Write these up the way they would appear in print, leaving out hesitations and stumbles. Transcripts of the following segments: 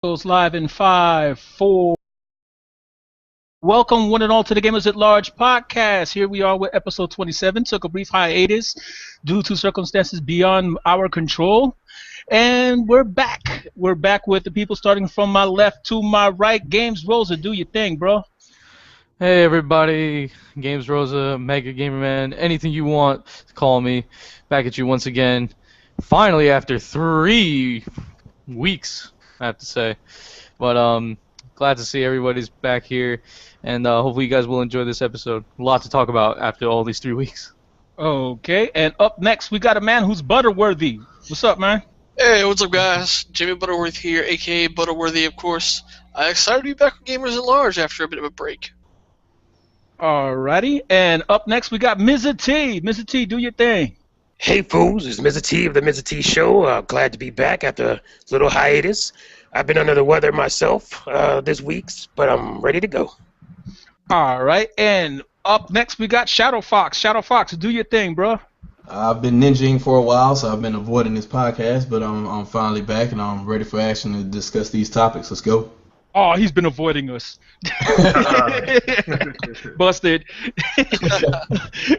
Goes live in 5, 4. Welcome, one and all, to the Gamers at Large podcast. Here we are with episode 27. Took a brief hiatus due to circumstances beyond our control. And we're back. We're back with the people starting from my left to my right. Games Rosa, do your thing, bro. Hey everybody, Games Rosa, Mega Gamer Man, anything you want to call me. Back at you once again. Finally, after 3 weeks, I have to say. But glad to see everybody's back here, and hopefully you guys will enjoy this episode. A lot to talk about after all these 3 weeks. Okay, and up next, we got a man who's Butterworthy. What's up, man? Hey, what's up, guys? Jimmy Butterworth here, aka Butterworthy, of course. Excited to be back with Gamers at Large after a bit of a break. Alrighty, and up next, we got Mr. T. Mr. T, do your thing. Hey fools, it's Mr. T of the Mr. T Show. Glad to be back after a little hiatus. I've been under the weather myself this week, but I'm ready to go. Alright, and up next, we got Shadow Fox. Shadow Fox, do your thing, bro. I've been ninjing for a while, so I've been avoiding this podcast, but I'm finally back and I'm ready for action to discuss these topics. Let's go. Oh, he's been avoiding us. Busted.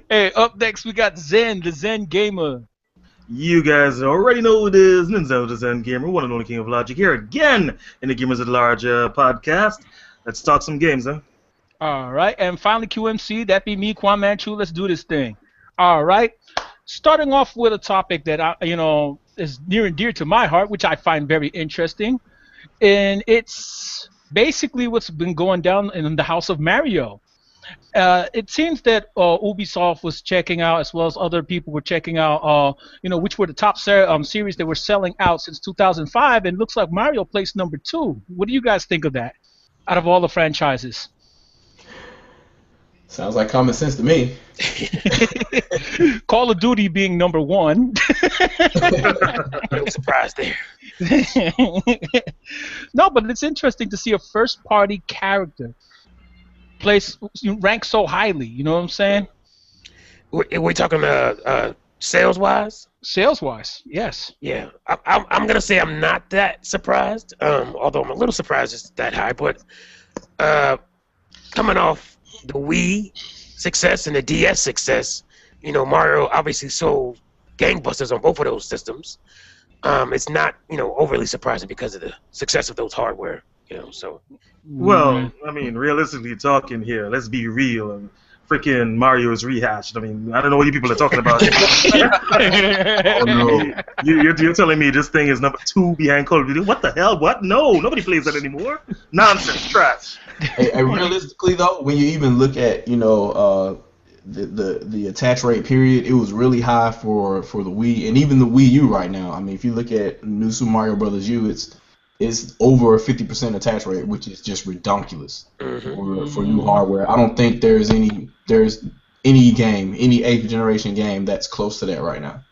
Hey, up next we got Zen, the Zen Gamer. You guys already know who it is. Ninja the Zen Gamer, one and only King of Logic, here again in the Gamers at Large podcast. Let's talk some games, huh? All right, and finally QMC, that be me, Quan Manchu. Let's do this thing. All right, starting off with a topic that is near and dear to my heart, which I find very interesting, and it's basically what's been going down in the house of Mario. It seems that Ubisoft was checking out, as well as other people were checking out, which were the top series that were selling out since 2005, and looks like Mario placed number 2. What do you guys think of that, out of all the franchises? Sounds like common sense to me. Call of Duty being number 1. No surprise there. No, but it's interesting to see a first-party character ranked so highly. You know what I'm saying? We're talking sales-wise? Sales-wise, yes. Yeah. I'm going to say I'm not that surprised, although I'm a little surprised it's that high. But coming off the Wii success and the DS success, Mario obviously sold gangbusters on both of those systems. It's not, overly surprising because of the success of those hardware, so. Well, I mean, realistically talking here, let's be real. Freaking Mario is rehashed. I mean, I don't know what you people are talking about. Oh no. You're telling me this thing is number 2 behind Call of Duty? What the hell? What? No, nobody plays that anymore. Nonsense, trash. Hey, realistically though, when you even look at the attach rate period, it was really high for the Wii and even the Wii U right now. I mean, if you look at New Super Mario Bros. U, it's over a 50% attach rate, which is just ridiculous for new hardware. I don't think there's any game, any 8th generation game that's close to that right now.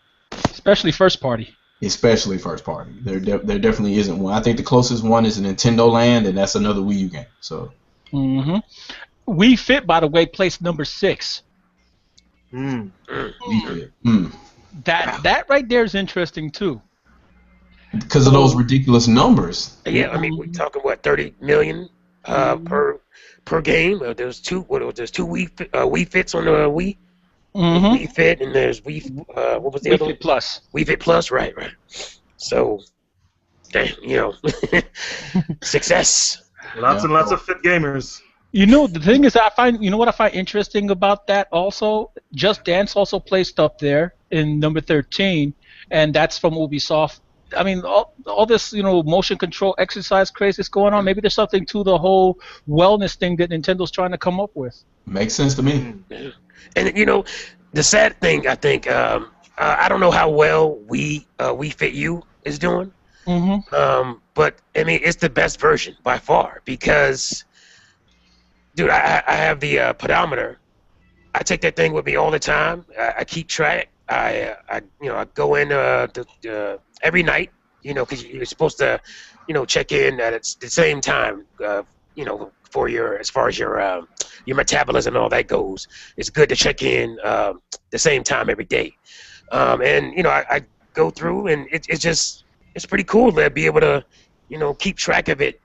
Especially first party. Especially first party. There definitely isn't one. I think the closest one is Nintendo Land, and that's another Wii U game. So. Wii Fit, by the way, placed number 6. Wii Fit. That right there is interesting too. Because of those ridiculous numbers. Yeah, I mean, we're talking, 30 million per game. There's two Wii Fits on the Wii. Wii Fit, and there's what was the other one? Wii Fit Plus. Wii Fit Plus, right. So, damn, success. Lots and lots of fit gamers. The thing is, I find what I find interesting about that also. Just Dance also placed up there in number 13, and that's from Ubisoft. I mean, all this motion control exercise craze that's going on. Maybe there's something to the whole wellness thing that Nintendo's trying to come up with. Makes sense to me. And the sad thing, I think, I don't know how well Wii Fit U is doing. But I mean, it's the best version by far because, dude, I have the pedometer. I take that thing with me all the time. I keep track. I go in every night, because you're supposed to, check in at the same time, for as far as your metabolism and all that goes. It's good to check in the same time every day. And I go through, and it's pretty cool to be able to keep track of it,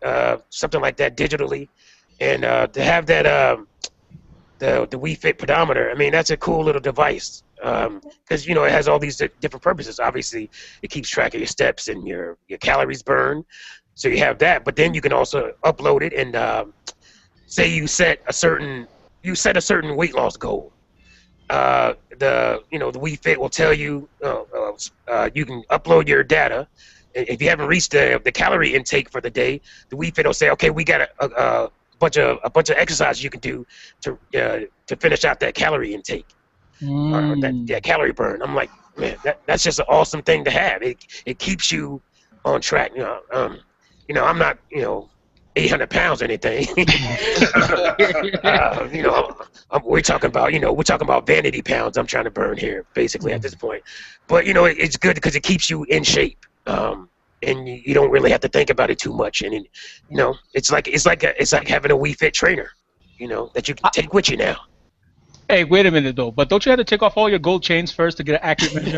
something like that digitally, and to have that the Wii Fit pedometer. I mean, that's a cool little device because it has all these different purposes. Obviously, it keeps track of your steps and your calories burned. So you have that, but then you can also upload it and say you set a certain weight loss goal. The Wii Fit will tell you you can upload your data. If you haven't reached the calorie intake for the day, the Wii Fit will say, okay, we got a bunch of exercises you can do to finish out that calorie intake or that calorie burn. I'm like, man, that's just an awesome thing to have. It keeps you on track. I'm not 800 pounds or anything. We're talking about vanity pounds. I'm trying to burn here basically at this point. But it's good because it keeps you in shape. And you don't really have to think about it too much, and it's like having a Wii Fit trainer, that you can take with you now. Hey, wait a minute though, but don't you have to take off all your gold chains first to get an accurate measure?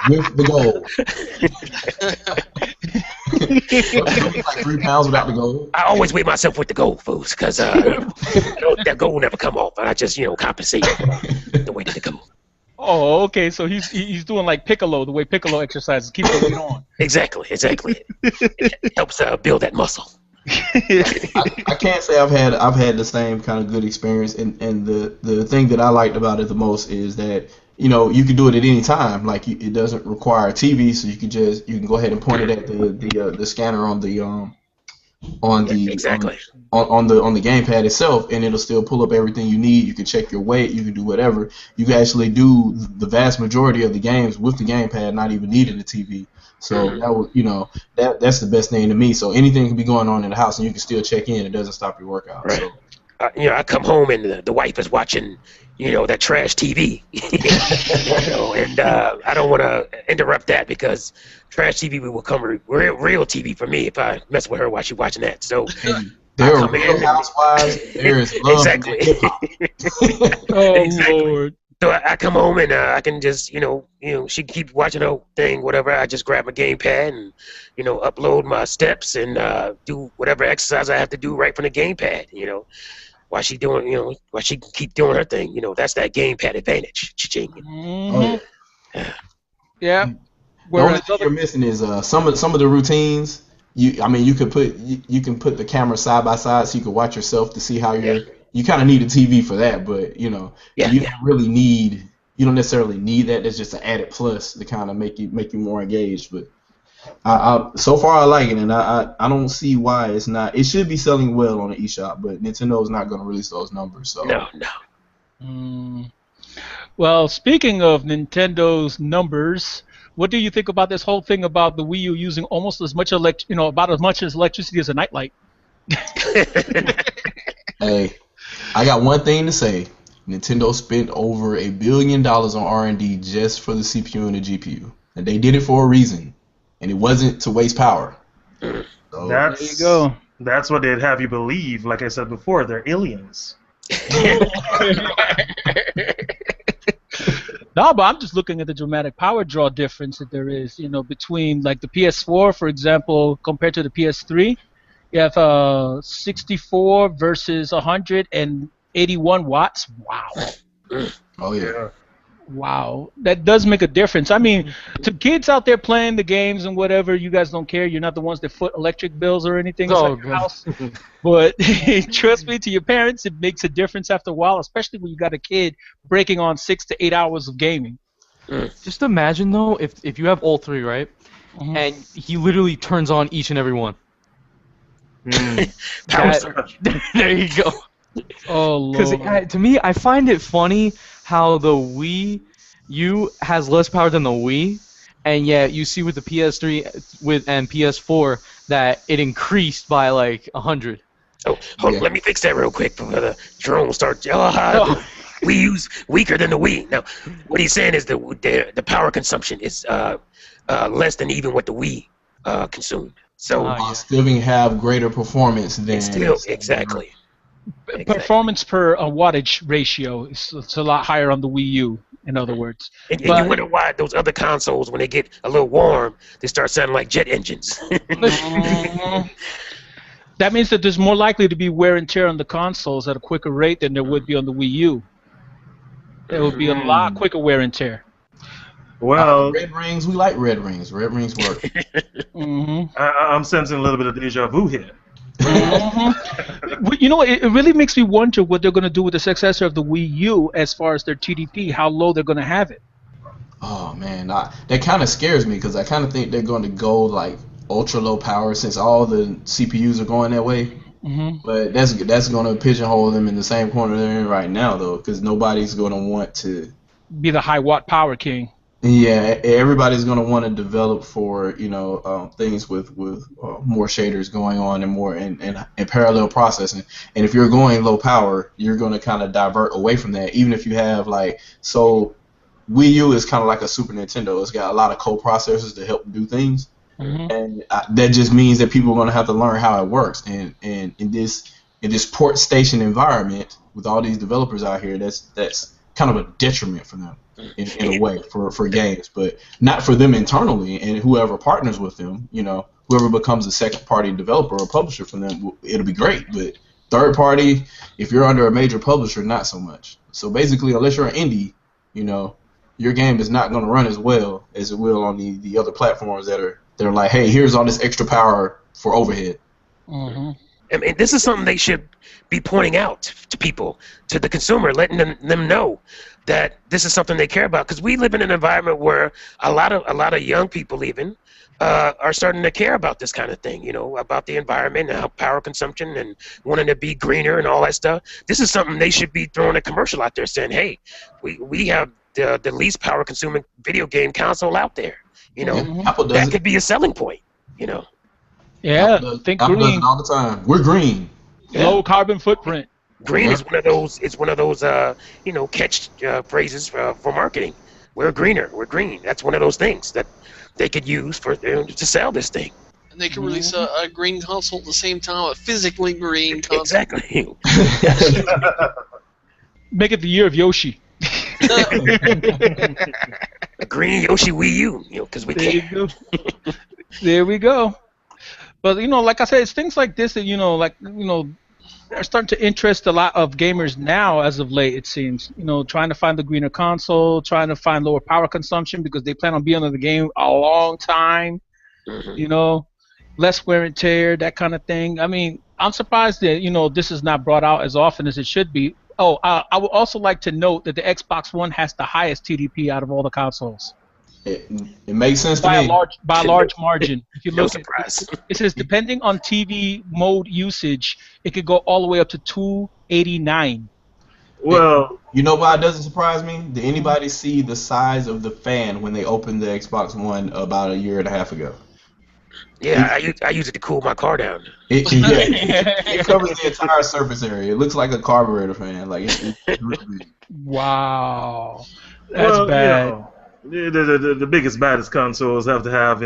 With the gold. Like 3 pounds without the gold. I always weigh myself with the gold foods because that gold will never come off, and I just compensate the weight of the gold. Oh, okay. So he's doing like Piccolo, the way Piccolo exercises, keep the weight on. Exactly. It helps build that muscle. I can't say I've had the same kind of good experience, and the thing that I liked about it the most is that you can do it at any time. Like it doesn't require a TV, so you can go ahead and point it at the scanner on the exactly on the gamepad itself, and it'll still pull up everything you need. You can check your weight, you can do whatever. You can actually do the vast majority of the games with the gamepad, not even needing a TV. So that was, that's the best thing to me. So anything can be going on in the house, and you can still check in. It doesn't stop your workout. Right. So. I come home and the wife is watching, that trash TV, and I don't want to interrupt that because trash TV will come real TV for me if I mess with her while she's watching that. So there are Real Housewives. There is love. Exactly. Oh exactly. Lord. So I come home and I can just, she can keep watching her thing, whatever. I just grab my gamepad and, upload my steps and do whatever exercise I have to do right from the gamepad, while she doing, while she can keep doing her thing. That's that gamepad advantage. Cha-ching. Mm-hmm. Oh, yeah. The Whereas only thing you're missing is some of the routines. You can put the camera side by side so you can watch yourself to see how you're. You kind of need a TV for that, but you don't necessarily need that. That's just an added plus to kind of make you more engaged. But so far I like it, and I don't see why it's not. It should be selling well on the eShop, but Nintendo's not going to release those numbers. So No. Well, speaking of Nintendo's numbers, what do you think about this whole thing about the Wii U using almost as much about as much as electricity as a nightlight? Hey, I got one thing to say. Nintendo spent over $1 billion on R&D just for the CPU and the GPU, and they did it for a reason, and it wasn't to waste power. So, there you go. That's what they'd have you believe. Like I said before, they're aliens. No, but I'm just looking at the dramatic power draw difference that there is, between like the PS4, for example, compared to the PS3. You have 64 versus 181 watts. Wow. Oh yeah. Wow, that does make a difference. I mean, to kids out there playing the games and whatever, you guys don't care. You're not the ones that foot electric bills or anything inside your house. But trust me, to your parents, it makes a difference after a while, especially when you got a kid breaking on 6 to 8 hours of gaming. Just imagine though, if you have all three, right, and he literally turns on each and every one. There you go. Oh Lord. Because to me, I find it funny how the Wii U has less power than the Wii, and yet you see with the PS3 and PS4 that it increased by like 100. Oh, hold on, let me fix that real quick before the drone starts. We use weaker than the Wii. Now, what he's saying is the power consumption is less than even what the Wii consumed. So still have greater performance than. Exactly. Performance per wattage ratio is a lot higher on the Wii U. in other words. And you wonder why those other consoles, when they get a little warm, they start sounding like jet engines. That means that there's more likely to be wear and tear on the consoles at a quicker rate than there would be on the Wii U. There would be a lot quicker wear and tear. Well, red rings, we like red rings. Red rings work. I'm sensing a little bit of deja vu here. You know, it really makes me wonder what they're going to do with the successor of the Wii U as far as their TDP, how low they're going to have it. Oh man, that kind of scares me because I kind of think they're going to go like ultra low power since all the CPUs are going that way. But that's going to pigeonhole them in the same corner they're in right now, though, because nobody's going to want to be the high watt power king. Yeah, everybody's going to want to develop for things with more shaders going on and more in parallel processing. And if you're going low power, you're going to kind of divert away from that. Even if you have Wii U is kind of like a Super Nintendo. It's got a lot of co-processors to help do things, and that just means that people are going to have to learn how it works. And in this port station environment with all these developers out here, that's kind of a detriment for them. In a way for games, but not for them internally, and whoever partners with them, whoever becomes a second party developer or publisher for them, it'll be great. But third party, if you're under a major publisher, not so much. So basically, unless you're an indie, your game is not going to run as well as it will on the other platforms that are like, hey, here's all this extra power for overhead. I mean, this is something they should be pointing out to people, to the consumer, letting them know that this is something they care about. Because we live in an environment where a lot of young people even are starting to care about this kind of thing, about the environment and how power consumption and wanting to be greener and all that stuff. This is something they should be throwing a commercial out there saying, hey, we have the least power consuming video game console out there. Apple does that it. could be a selling point. Yeah, think Apple does green. it all the time. We're green. Low carbon footprint. Green is one of those. It's one of those. Catch phrases for marketing. We're greener. We're green. That's one of those things that they could use to sell this thing. And they could release a green console at the same time, a physically green console. Exactly. Make it the year of Yoshi. A green Yoshi Wii U, because we There can. you go. There we go. But like I said, it's things like this that are starting to interest a lot of gamers now as of late, it seems. Trying to find the greener console, trying to find lower power consumption because they plan on being on the game a long time. Less wear and tear, that kind of thing. I mean, I'm surprised that, this is not brought out as often as it should be. Oh, I would also like to note that the Xbox One has the highest TDP out of all the consoles. It makes sense to By me. a large margin. If you No look surprise. it says depending on TV mode usage, it could go all the way up to 289. Well, You know why it doesn't surprise me? Did anybody see the size of the fan when they opened the Xbox One about a year and a half ago? Yeah, I use it to cool my car down. It covers the entire surface area. It looks like a carburetor fan. Like it's really big. Wow. That's bad. The biggest, baddest consoles have to have,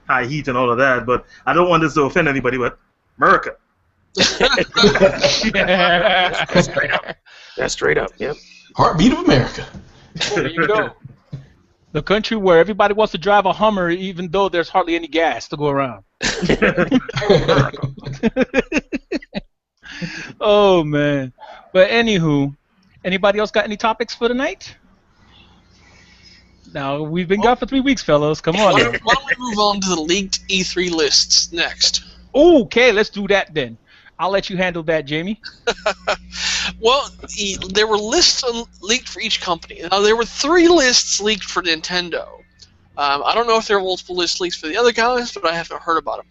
high heat and all of that, but I don't want this to offend anybody, but America. That's straight up. That's straight up, yep. Heartbeat of America. There you go. The country where everybody wants to drive a Hummer even though there's hardly any gas to go around. Oh, man. But anywho, anybody else got any topics for tonight? Now, we've been gone for 3 weeks, fellas. Come on. Why don't we move on to the leaked E3 lists next? Okay, let's do that then. I'll let you handle that, Jamie. Well, there were lists leaked for each company. Now, there were 3 lists leaked for Nintendo. I don't know if there are multiple list leaks for the other guys, but I haven't heard about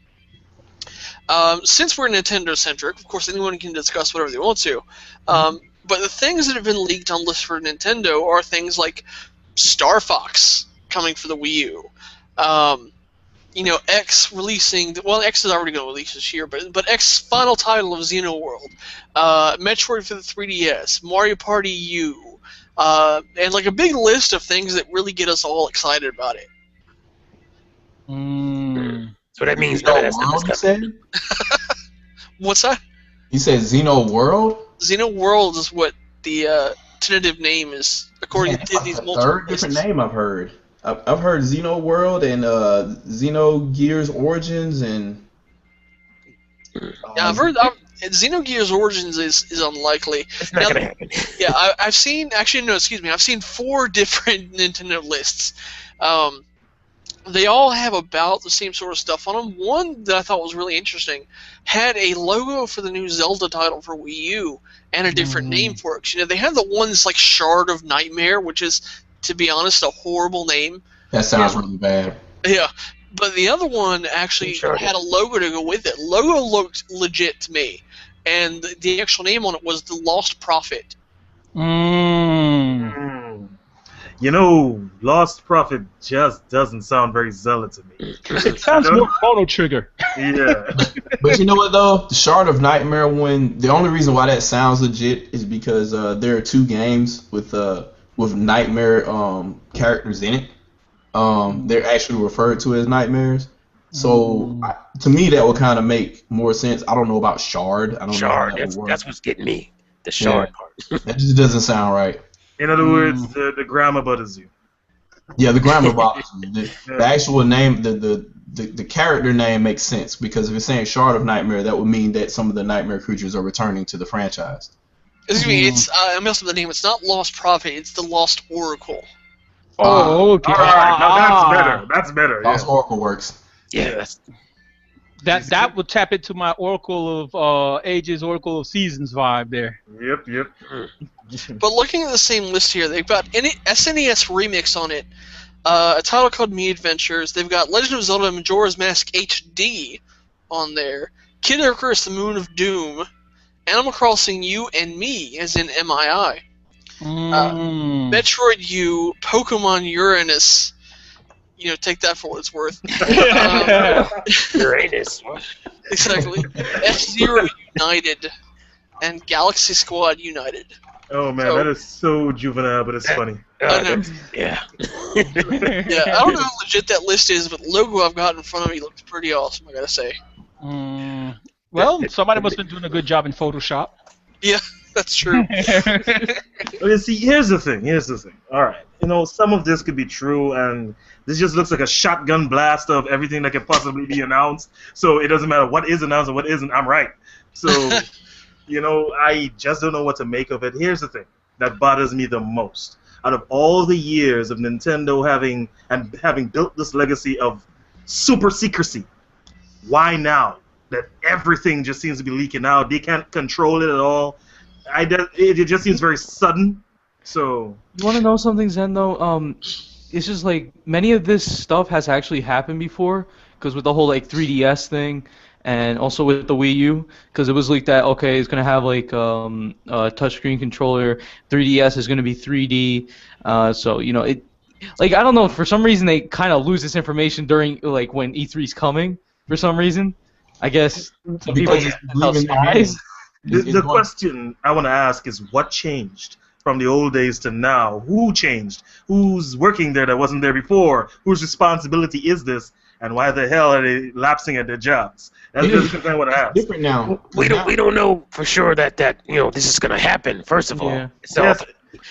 them. Since we're Nintendo-centric, of course, anyone can discuss whatever they want to. But the things that have been leaked on lists for Nintendo are things like Star Fox coming for the Wii U. X releasing. Well, X is already going to release this year, but X's final title of Xenoworld, Metroid for the 3DS, Mario Party U, and like a big list of things that really get us all excited about it. So that means none of that stuff is coming. What's that? You said Xeno World? Xenoworld is what the tentative name is, according Man, to these that's the multiple third different lists. name I've heard. I've heard Xenoworld and Xenogears Origins and. Yeah, I've heard Xenogears Origins is unlikely. It's not Now, gonna happen. Yeah, I've seen. Actually, no, excuse me. I've seen 4 different Nintendo lists. They all have about the same sort of stuff on them. One that I thought was really interesting had a logo for the new Zelda title for Wii U and a different name for it. 'Cause, you know, they have the one that's like Shard of Nightmare, which is, to be honest, a horrible name. That sounds really bad. Yeah, but the other one actually had a logo to go with it. Logo looked legit to me, and the actual name on it was The Lost Prophet. You know, Lost Prophet just doesn't sound very Zelda to me. It sounds more Chrono Trigger. Yeah. But you know what though? The Shard of Nightmare one. The only reason why that sounds legit is because there are 2 games with Nightmare characters in it. They're actually referred to as nightmares. So to me, that would kind of make more sense. I don't know about Shard. I don't Shard. know how that would work. That's what's getting me. The Shard part. That just doesn't sound right. In other words, the grammar bothers you. Yeah, the grammar box. The actual name, the character name makes sense because if it's saying Shard of Nightmare, that would mean that some of the nightmare creatures are returning to the franchise. Excuse me, it's I messed up the name. It's not Lost Prophet. It's the Lost Oracle. Oh, okay. All right, now that's better. That's better. Lost Yeah. Oracle works. Yeah, That would tap into my Oracle of Ages, Oracle of Seasons vibe there. Yep. But looking at the same list here, they've got SNES Remix on it, a title called Me Adventures. They've got Legend of Zelda Majora's Mask HD on there, Kid Icarus: The Moon of Doom, Animal Crossing You and Me, as in MII, Metroid U, Pokemon Uranus. You know, take that for what it's worth. Uranus. Exactly. F-Zero United and Galaxy Squad United. Oh man, that is so juvenile, but it's funny. Yeah. Yeah, I don't know how legit that list is, but the logo I've got in front of me looks pretty awesome, I gotta say. Well, somebody must have been doing a good job in Photoshop. Yeah, that's true. Okay, see, here's the thing. All right, you know, some of this could be true, and this just looks like a shotgun blast of everything that could possibly be announced. So it doesn't matter what is announced and what isn't. I'm right. So, you know, I just don't know what to make of it. Here's the thing that bothers me the most. Out of all the years of Nintendo having built this legacy of super secrecy, why now that everything just seems to be leaking out? They can't control it at all. It just seems very sudden. So you want to know something, Zen? Though, it's just like many of this stuff has actually happened before, because with the whole like 3DS thing, and also with the Wii U, because it was leaked that okay, it's gonna have like a touchscreen controller. 3DS is gonna be 3D. So you know it. Like I don't know, for some reason they kind of lose this information during like when E3's coming. For some reason, I guess some people just tell spies. The question I want to ask is what changed from the old days to now? Who changed? Who's working there that wasn't there before? Whose responsibility is this? And why the hell are they lapsing at their jobs? That's the question I want to ask. Different now. We don't know for sure that you know this is gonna happen. First of all, Yeah. so Yes,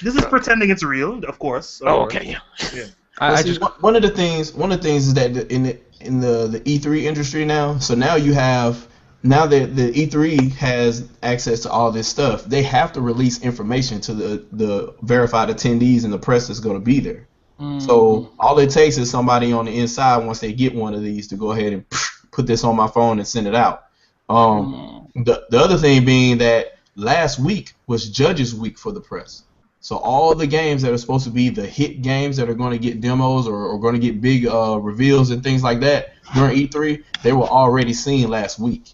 this is pretending it's real, of course. oh okay, yeah. I See, just one of the things is that in the E3 industry now. So now that the E3 has access to all this stuff, they have to release information to the verified attendees and the press that's going to be there. So all it takes is somebody on the inside, once they get one of these, to go ahead and put this on my phone and send it out. The other thing being that last week was Judges Week for the press. So all the games that are supposed to be the hit games that are going to get demos or going to get big reveals and things like that during E3, they were already seen last week.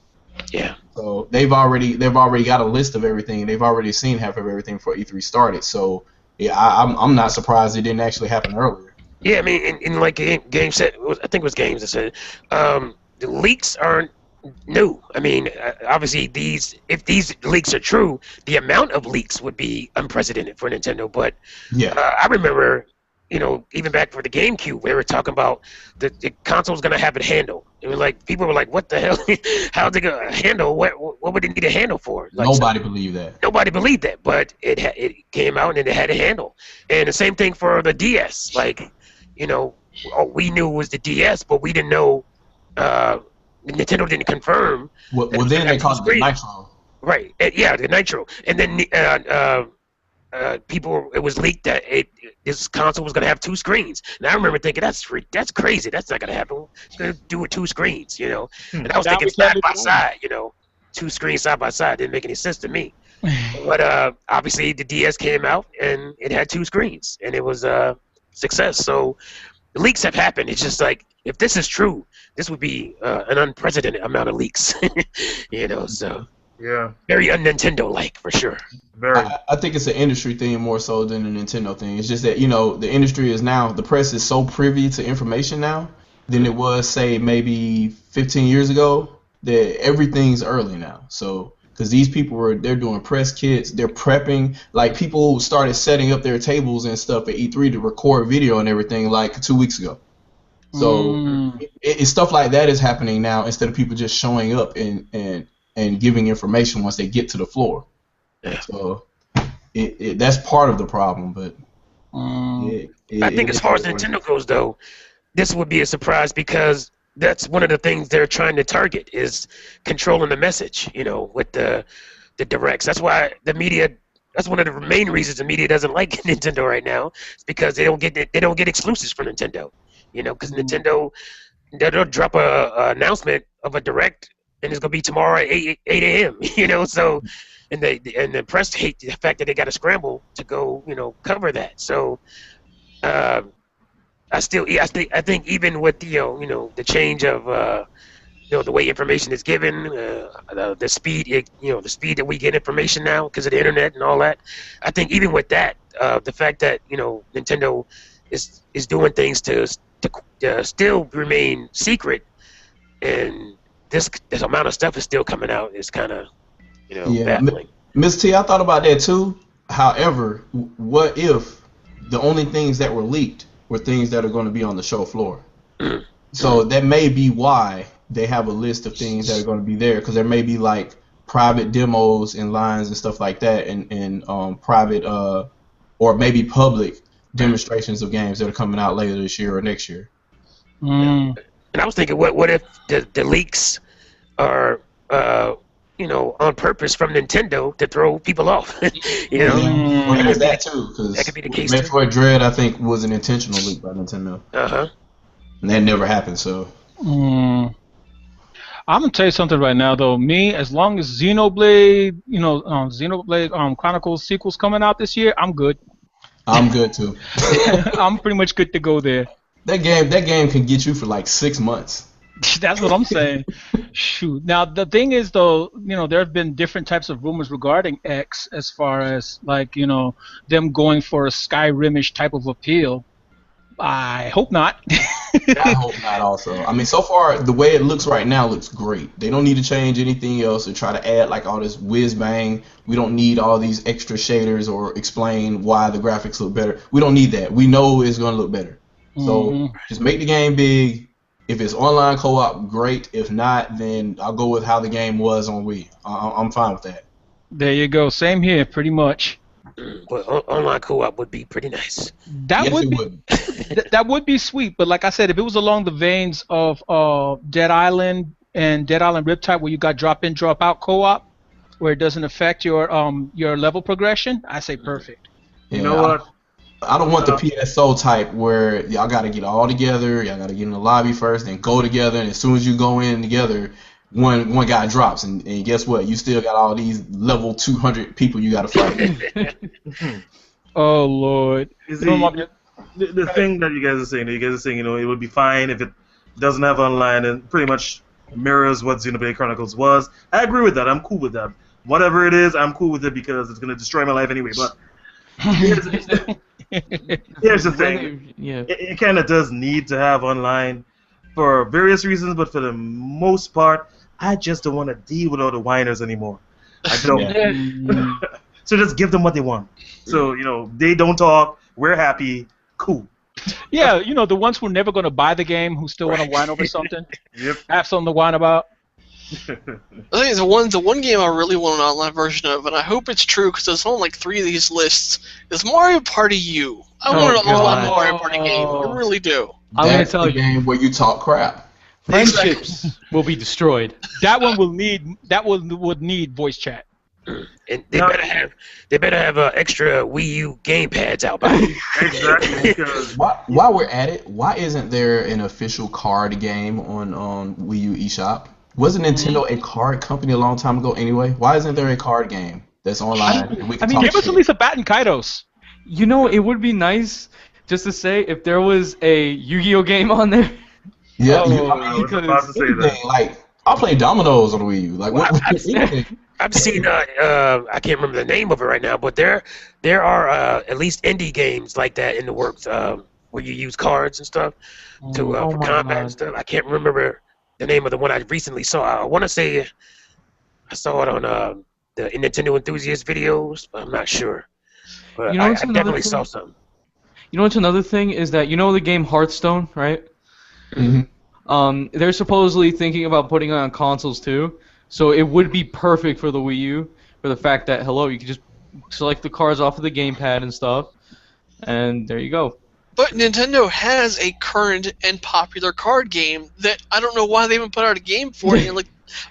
Yeah. So they've already got a list of everything. They've already seen half of everything before E3 started. So yeah, I'm not surprised it didn't actually happen earlier. Yeah, I mean, in like Games said, I think it was Games that said, the leaks aren't new. I mean, obviously if these leaks are true, the amount of leaks would be unprecedented for Nintendo. But Yeah. I remember, you know, even back for the GameCube, they were talking about the console was going to have it handled. It was like people were like, "What the hell? How they gonna handle? What would they need a handle for?" Like, Nobody believed that. Nobody believed that, but it came out and it had a handle. And the same thing for the DS. Like, you know, we knew it was the DS, but we didn't know. Nintendo didn't confirm. Well, then they called it the Nitro. Right. Yeah, the Nitro. And then it was leaked that this console was going to have 2 screens. And I remember thinking, that's crazy. That's not going to happen. It's going to do with 2 screens, you know. And I was thinking side by side, you know, 2 screens side by side didn't make any sense to me. But obviously the DS came out and it had 2 screens, and it was a success. So the leaks have happened. It's just like, if this is true, this would be an unprecedented amount of leaks, you know. So. Yeah. Very un-Nintendo-like, for sure. Very. I think it's an industry thing more so than a Nintendo thing. It's just that, you know, the industry is now, the press is so privy to information now than it was, say, maybe 15 years ago, that everything's early now. So, because these people they're doing press kits, they're prepping. Like, people started setting up their tables and stuff at E3 to record video and everything like 2 weeks ago. So, it's stuff like that is happening now instead of people just showing up and giving information once they get to the floor. Yeah. So that's part of the problem, but I think as far as Nintendo goes, though, this would be a surprise because that's one of the things they're trying to target is controlling the message, you know, with the directs. That's why the media. That's one of the main reasons the media doesn't like Nintendo right now. It's because they don't get exclusives from Nintendo, you know, because Nintendo they'll drop a announcement of a direct. And it's gonna be tomorrow at 8 a.m. You know, so and the press hate the fact that they got to scramble to go, you know, cover that. So I think even with the you know the change of you know the way information is given, the speed the speed that we get information now because of the internet and all that. I think even with that, the fact that you know Nintendo is doing things to still remain secret and this amount of stuff is still coming out is kind of, you know, baffling. Ms. T, I thought about that too. However, what if the only things that were leaked were things that are going to be on the show floor? So that may be why they have a list of things that are going to be there, because there may be like private demos and lines and stuff like that, and private or maybe public demonstrations of games that are coming out later this year or next year. And I was thinking, what if the leaks are, you know, on purpose from Nintendo to throw people off? You know, well, there's that too, because that could be the case. Metroid Dread, I think, was an intentional leak by Nintendo. And that never happened. So. I'm gonna tell you something right now, though. Me, as long as Xenoblade, you know, Xenoblade Chronicles sequels coming out this year, I'm good. I'm good too. I'm pretty much good to go there. That game can get you for like 6 months. That's what I'm saying. Shoot. Now the thing is, though, you know, there have been different types of rumors regarding X, as far as like, you know, them going for a Skyrim-ish type of appeal. I hope not. I hope not also. I mean, so far, the way it looks right now looks great. They don't need to change anything else or try to add like all this whiz bang. We don't need all these extra shaders or explain why the graphics look better. We don't need that. We know it's going to look better. So just make the game big. If it's online co-op, great. If not, then I'll go with how the game was on Wii. I'm fine with that. There you go. Same here, pretty much. But online co-op would be pretty nice. That Yes, would it be would. that would be sweet. But like I said, if it was along the veins of Dead Island and Dead Island Riptide, where you got drop-in, drop-out co-op, where it doesn't affect your level progression, I say perfect. Yeah, You know what? I don't want the PSO type where y'all got to get all together, y'all got to get in the lobby first, then go together, and as soon as you go in together, one guy drops, and guess what? You still got all these level 200 people you got to fight. Oh Lord! You see, the thing that you guys are saying, you know, it would be fine if it doesn't have online and pretty much mirrors what Xenoblade Chronicles was. I agree with that. I'm cool with that. Whatever it is, I'm cool with it because it's gonna destroy my life anyway. But here's the thing. Yeah. It kind of does need to have online for various reasons, but for the most part, I just don't want to deal with all the whiners anymore. I don't. So just give them what they want. So, you know, they don't talk, we're happy, cool. Yeah, the ones who are never going to buy the game, who still want to whine over something, Yep. have something to whine about. I think the one game I really want an online version of, and I hope it's true because there's only like 3 of these lists, is Mario Party U. I want an online Mario Party game. I really do. I'm gonna That's tell the you, game where you talk crap. friendships will be destroyed. That one would need voice chat. And they better have extra Wii U game pads out by now. Exactly. Because While we're at it, why isn't there an official card game on Wii U eShop? Wasn't Nintendo a card company a long time ago anyway? Why isn't there a card game that's online? And we can talk Give us shit? at least a Bat and Kaitos. It would be nice just to say if there was a Yu-Gi-Oh game on there. Yeah, I was about to say that. like I'll play dominoes on the Wii U. Like what? anything. I've seen I can't remember the name of it right now, but there are at least indie games like that in the works where you use cards and stuff to Oh for my combat God. and stuff. I can't remember the name of the one I recently saw. I want to say I saw it on the Nintendo Enthusiast videos, but I'm not sure. But I what's another definitely thing? saw something. What's another thing is that the game Hearthstone, right? Mhm. They're supposedly thinking about putting it on consoles too, so it would be perfect for the Wii U for the fact that you can just select the cards off of the gamepad and stuff, and there you go. But Nintendo has a current and popular card game that I don't know why they haven't put out a game for it in like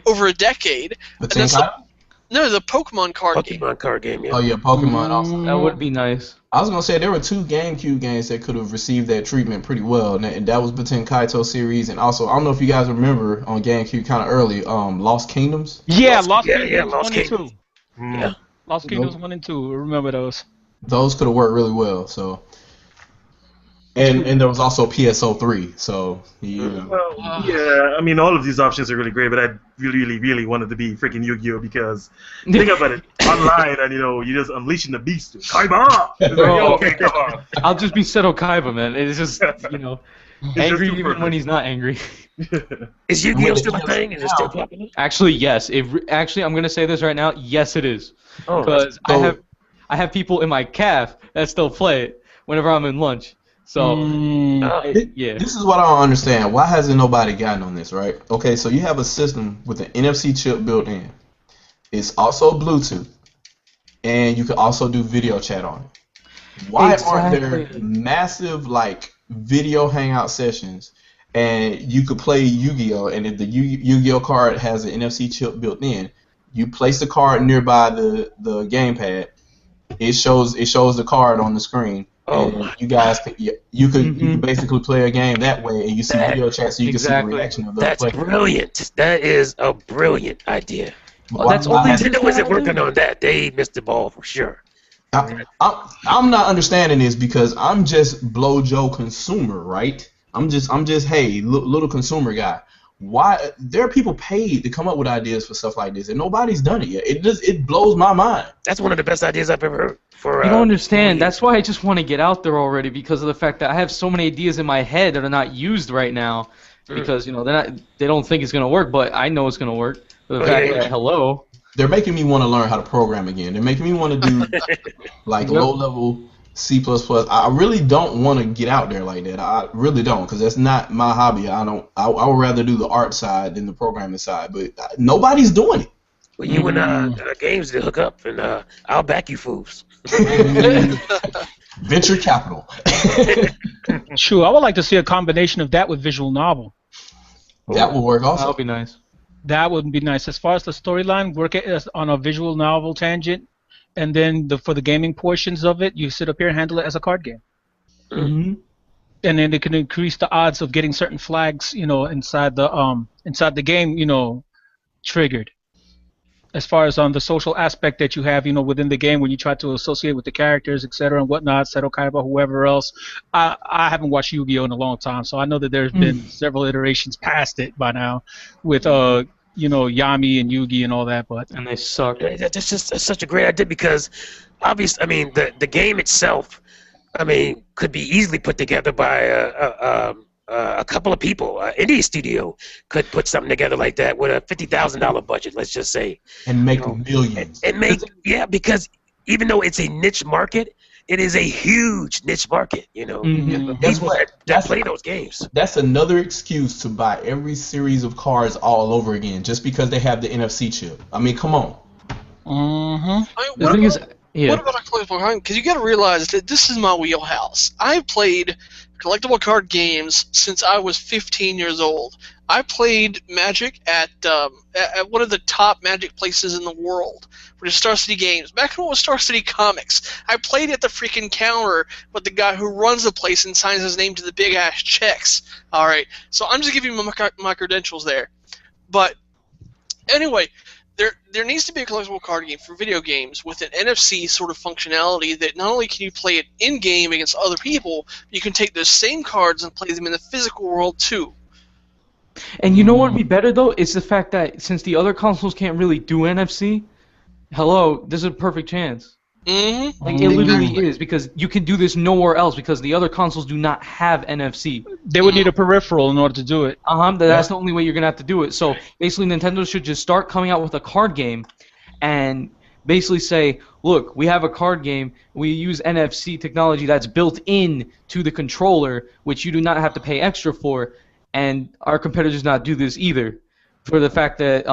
over a decade. The And that's Tenkai? No, the Pokemon card game. Pokemon card game, yeah. Oh yeah, Pokemon also. That would be nice. I was gonna say there were 2 GameCube games that could have received that treatment pretty well, and that was Baten Kaito series, and also I don't know if you guys remember on GameCube kind of early, Lost Kingdoms. Yeah, Lost yeah, Kingdoms Lost 1 and 2. Kingdoms. Yeah. Lost Kingdoms 1 and 2. Remember those? Those could have worked really well. So, and there was also PSO3. So Well, yeah, I mean, all of these options are really great, but I really, really wanted to be freaking Yu-Gi-Oh! Because think about it, online, and you're just unleashing the beast. Kaiba! It's like, Bro. okay, come on. I'll just be Seto Kaiba, man. It's just It's angry just too even when he's not angry. Is Yu-Gi-Oh still a thing? Is it still popular? Actually, yes. Actually, I'm gonna say this right now. Yes, it is. Oh, Because so- I have people in my calf that still play it whenever I'm in lunch. So yeah. This is what I don't understand. Why hasn't nobody gotten on this, right? Okay, so you have a system with an NFC chip built in. It's also Bluetooth, and you can also do video chat on it. Why aren't there Exactly. massive video hangout sessions, and you could play Yu-Gi-Oh, and if the Yu-Gi-Oh card has an NFC chip built in, you place the card nearby the gamepad. It shows the card on the screen. Oh And my you guys you could basically play a game that way, and you see video chat, so you can see Exactly. the reaction of the That's player. brilliant. That is a brilliant idea. That's Why only hasn't- Nintendo isn't working on that. They missed the ball for sure. I'm not understanding this because I'm just Blow Joe consumer, right? I'm just hey little consumer guy. Why there are people paid to come up with ideas for stuff like this, and nobody's done it yet. It blows my mind. That's one of the best ideas I've ever heard. For You don't understand. That's why I just want to get out there already because of the fact that I have so many ideas in my head that are not used right now because they don't think it's gonna work, but I know it's gonna work. For the fact that hello. They're making me want to learn how to program again. They're making me want to do low level C++. I really don't want to get out there like that. I really don't, because that's not my hobby. I would rather do the art side than the programming side. But nobody's doing it. Well, you and games to hook up, and I'll back you fools. Venture capital. True. I would like to see a combination of that with visual novel. That will work also. That would be nice. That would be nice. As far as the storyline, work it as on a visual novel tangent, and then for the gaming portions of it, you sit up here and handle it as a card game. Mm-hmm. And then it can increase the odds of getting certain flags, inside the game, triggered. As far as on the social aspect that you have, within the game when you try to associate with the characters, etc. and whatnot, Seto Kaiba, whoever else. I haven't watched Yu-Gi-Oh in a long time, so I know that there's been several iterations past it by now, with Yami and Yugi and all that. But And they suck. That's just such a great idea because, obviously, I mean, the game itself, I mean, could be easily put together by a couple of people. Indie studio could put something together like that with a $50,000 budget, let's just say. And make millions. And make, yeah, because even though it's a niche market, it is a huge niche market. You know, Mhm. people that play those games. That's another excuse to buy every series of cards all over again just because they have the NFC chip. I mean, come on. The thing is, yeah. What about a collectible card? Because you got to realize that this is my wheelhouse. I've played collectible card games since I was 15 years old. I played Magic at one of the top Magic places in the world, which is Star City Games. Back when it was Star City Comics, I played at the freaking counter with the guy who runs the place and signs his name to the big ass checks. All right, so I'm just giving you my credentials there. But anyway, there needs to be a collectible card game for video games with an NFC sort of functionality that not only can you play it in game against other people, you can take those same cards and play them in the physical world too. And you know what would be better though? It's the fact that since the other consoles can't really do NFC, hello, this is a perfect chance. Mm-hmm. Like it literally is, because you can do this nowhere else because the other consoles do not have NFC. They would need a peripheral in order to do it. That's the only way you're gonna have to do it. So basically, Nintendo should just start coming out with a card game, and basically say, look, we have a card game. We use NFC technology that's built in to the controller, which you do not have to pay extra for, and our competitors not do this either, for the fact that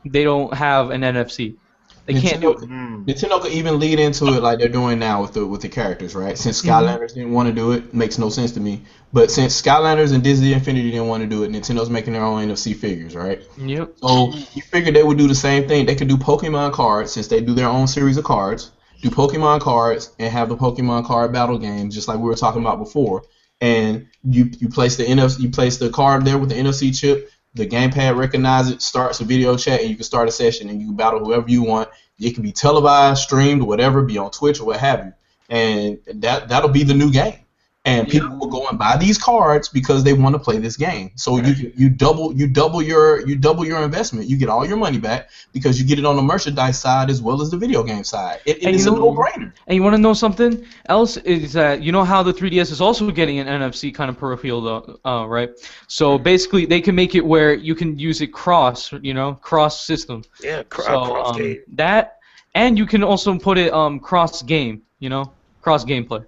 they don't have an NFC. They can't do it. Nintendo could even lead into it like they're doing now with the characters, right? Since Skylanders didn't want to do it, makes no sense to me. But since Skylanders and Disney Infinity didn't want to do it, Nintendo's making their own NFC figures, right? Yep. So you figured they would do the same thing. They could do Pokemon cards since they do their own series of cards. Do Pokemon cards and have the Pokemon card battle games, just like we were talking about before. And you place the NFC, you place the card there with the NFC chip. The gamepad recognizes it, starts a video chat, and you can start a session, and you can battle whoever you want. It can be televised, streamed, whatever, be on Twitch or what have you, and that'll be the new game. And people will go and buy these cards because they want to play this game. So you double your investment. You get all your money back because you get it on the merchandise side as well as the video game side. It is a no-brainer. And you want to know something else? Is that you know how the 3DS is also getting an NFC kind of peripheral, though, right? So basically, they can make it where you can use it cross system. Yeah, cross game. That, and you can also put it cross game. Cross gameplay.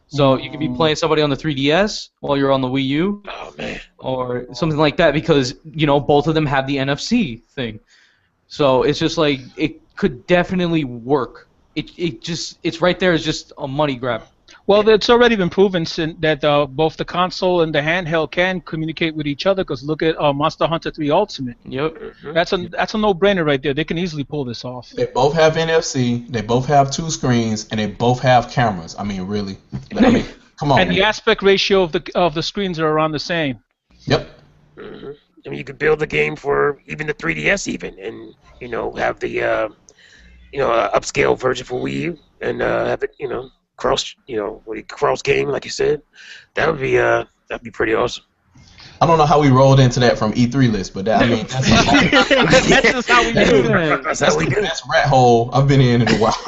So you could be playing somebody on the 3DS while you're on the Wii U, or something like that, because both of them have the NFC thing. So it's just like it could definitely work. It's right there. It's just a money grab. Well, it's already been proven that both the console and the handheld can communicate with each other. Because look at Monster Hunter 3 Ultimate. Yep. That's a no-brainer right there. They can easily pull this off. They both have NFC. They both have 2 screens, and they both have cameras. I mean, really. I mean, come on. And the aspect ratio of the screens are around the same. Yep. I mean, you could build a game for even the 3DS, and have the upscale version for Wii U, and have it cross game, like you said. That'd be pretty awesome. I don't know how we rolled into that from E3 list, but that's just how we do. That's the best rat hole I've been in a while.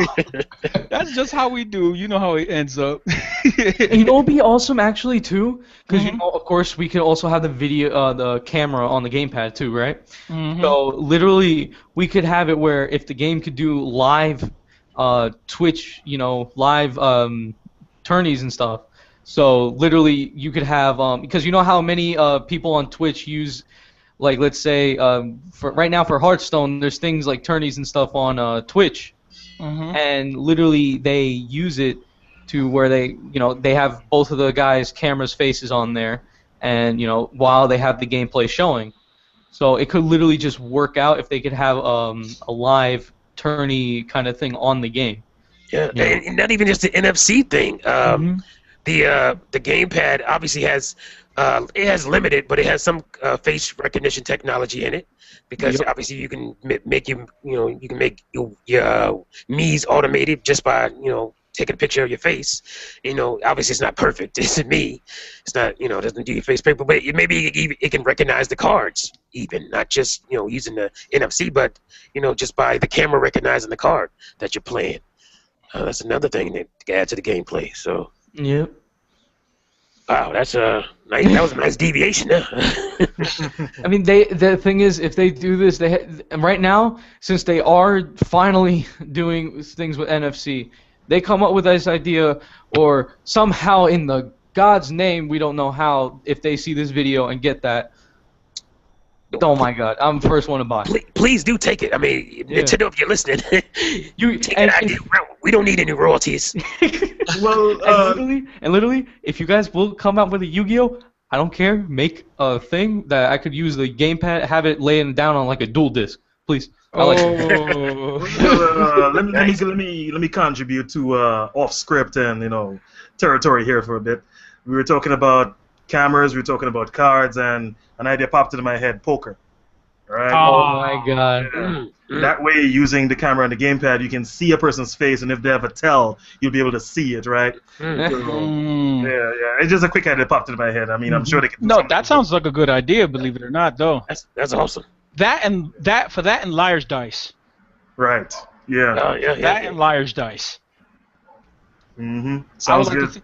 That's just how we do. You know how it ends up. And it would be awesome actually too, because of course we can also have the video, the camera on the gamepad too, right? So literally we could have it where if the game could do live Twitch, live tourneys and stuff. So literally, you could have because you know how many people on Twitch use, like let's say for right now for Hearthstone, there's things like tourneys and stuff on Twitch, and literally they use it to where they have both of the guys' cameras' faces on there, and while they have the gameplay showing, so it could literally just work out if they could have a live tourney kind of thing on the game. Yeah, and not even just the NFC thing. The gamepad obviously has limited, but it has some face recognition technology in it, because obviously you can make you can make your Mii's automated just by taking a picture of your face. Obviously it's not perfect. It's a Mii. It's not doesn't do your face paper, but maybe it can recognize the cards even, not just using the NFC, but just by the camera recognizing the card that you're playing. That's another thing that adds to the gameplay. So. Yep. Wow, that's nice. That was a nice deviation. I mean, the thing is, if they do this, right now, since they are finally doing things with NFC, they come up with this idea, or somehow in the God's name, we don't know how, if they see this video and get that, oh my God, I'm the first one to buy. Please do take it. I mean, Nintendo, if you're listening, take it. We don't need any royalties. Well, literally, if you guys will come out with a Yu-Gi-Oh, I don't care. Make a thing that I could use the gamepad, have it laying down on like a dual disc, please. let me contribute to off script and territory here for a bit. We were talking about cameras, we were talking about cards, and an idea popped into my head: poker. Right? Oh my God. Yeah. That way, using the camera and the gamepad, you can see a person's face, and if they have a tell, you'll be able to see it, right? Yeah. It's just a quick idea that popped into my head. I mean, I'm sure they can. No, that sounds like a good idea. Believe it or not, though. That's awesome. That and Liar's Dice. Right. Yeah. And Liar's Dice. Sounds good.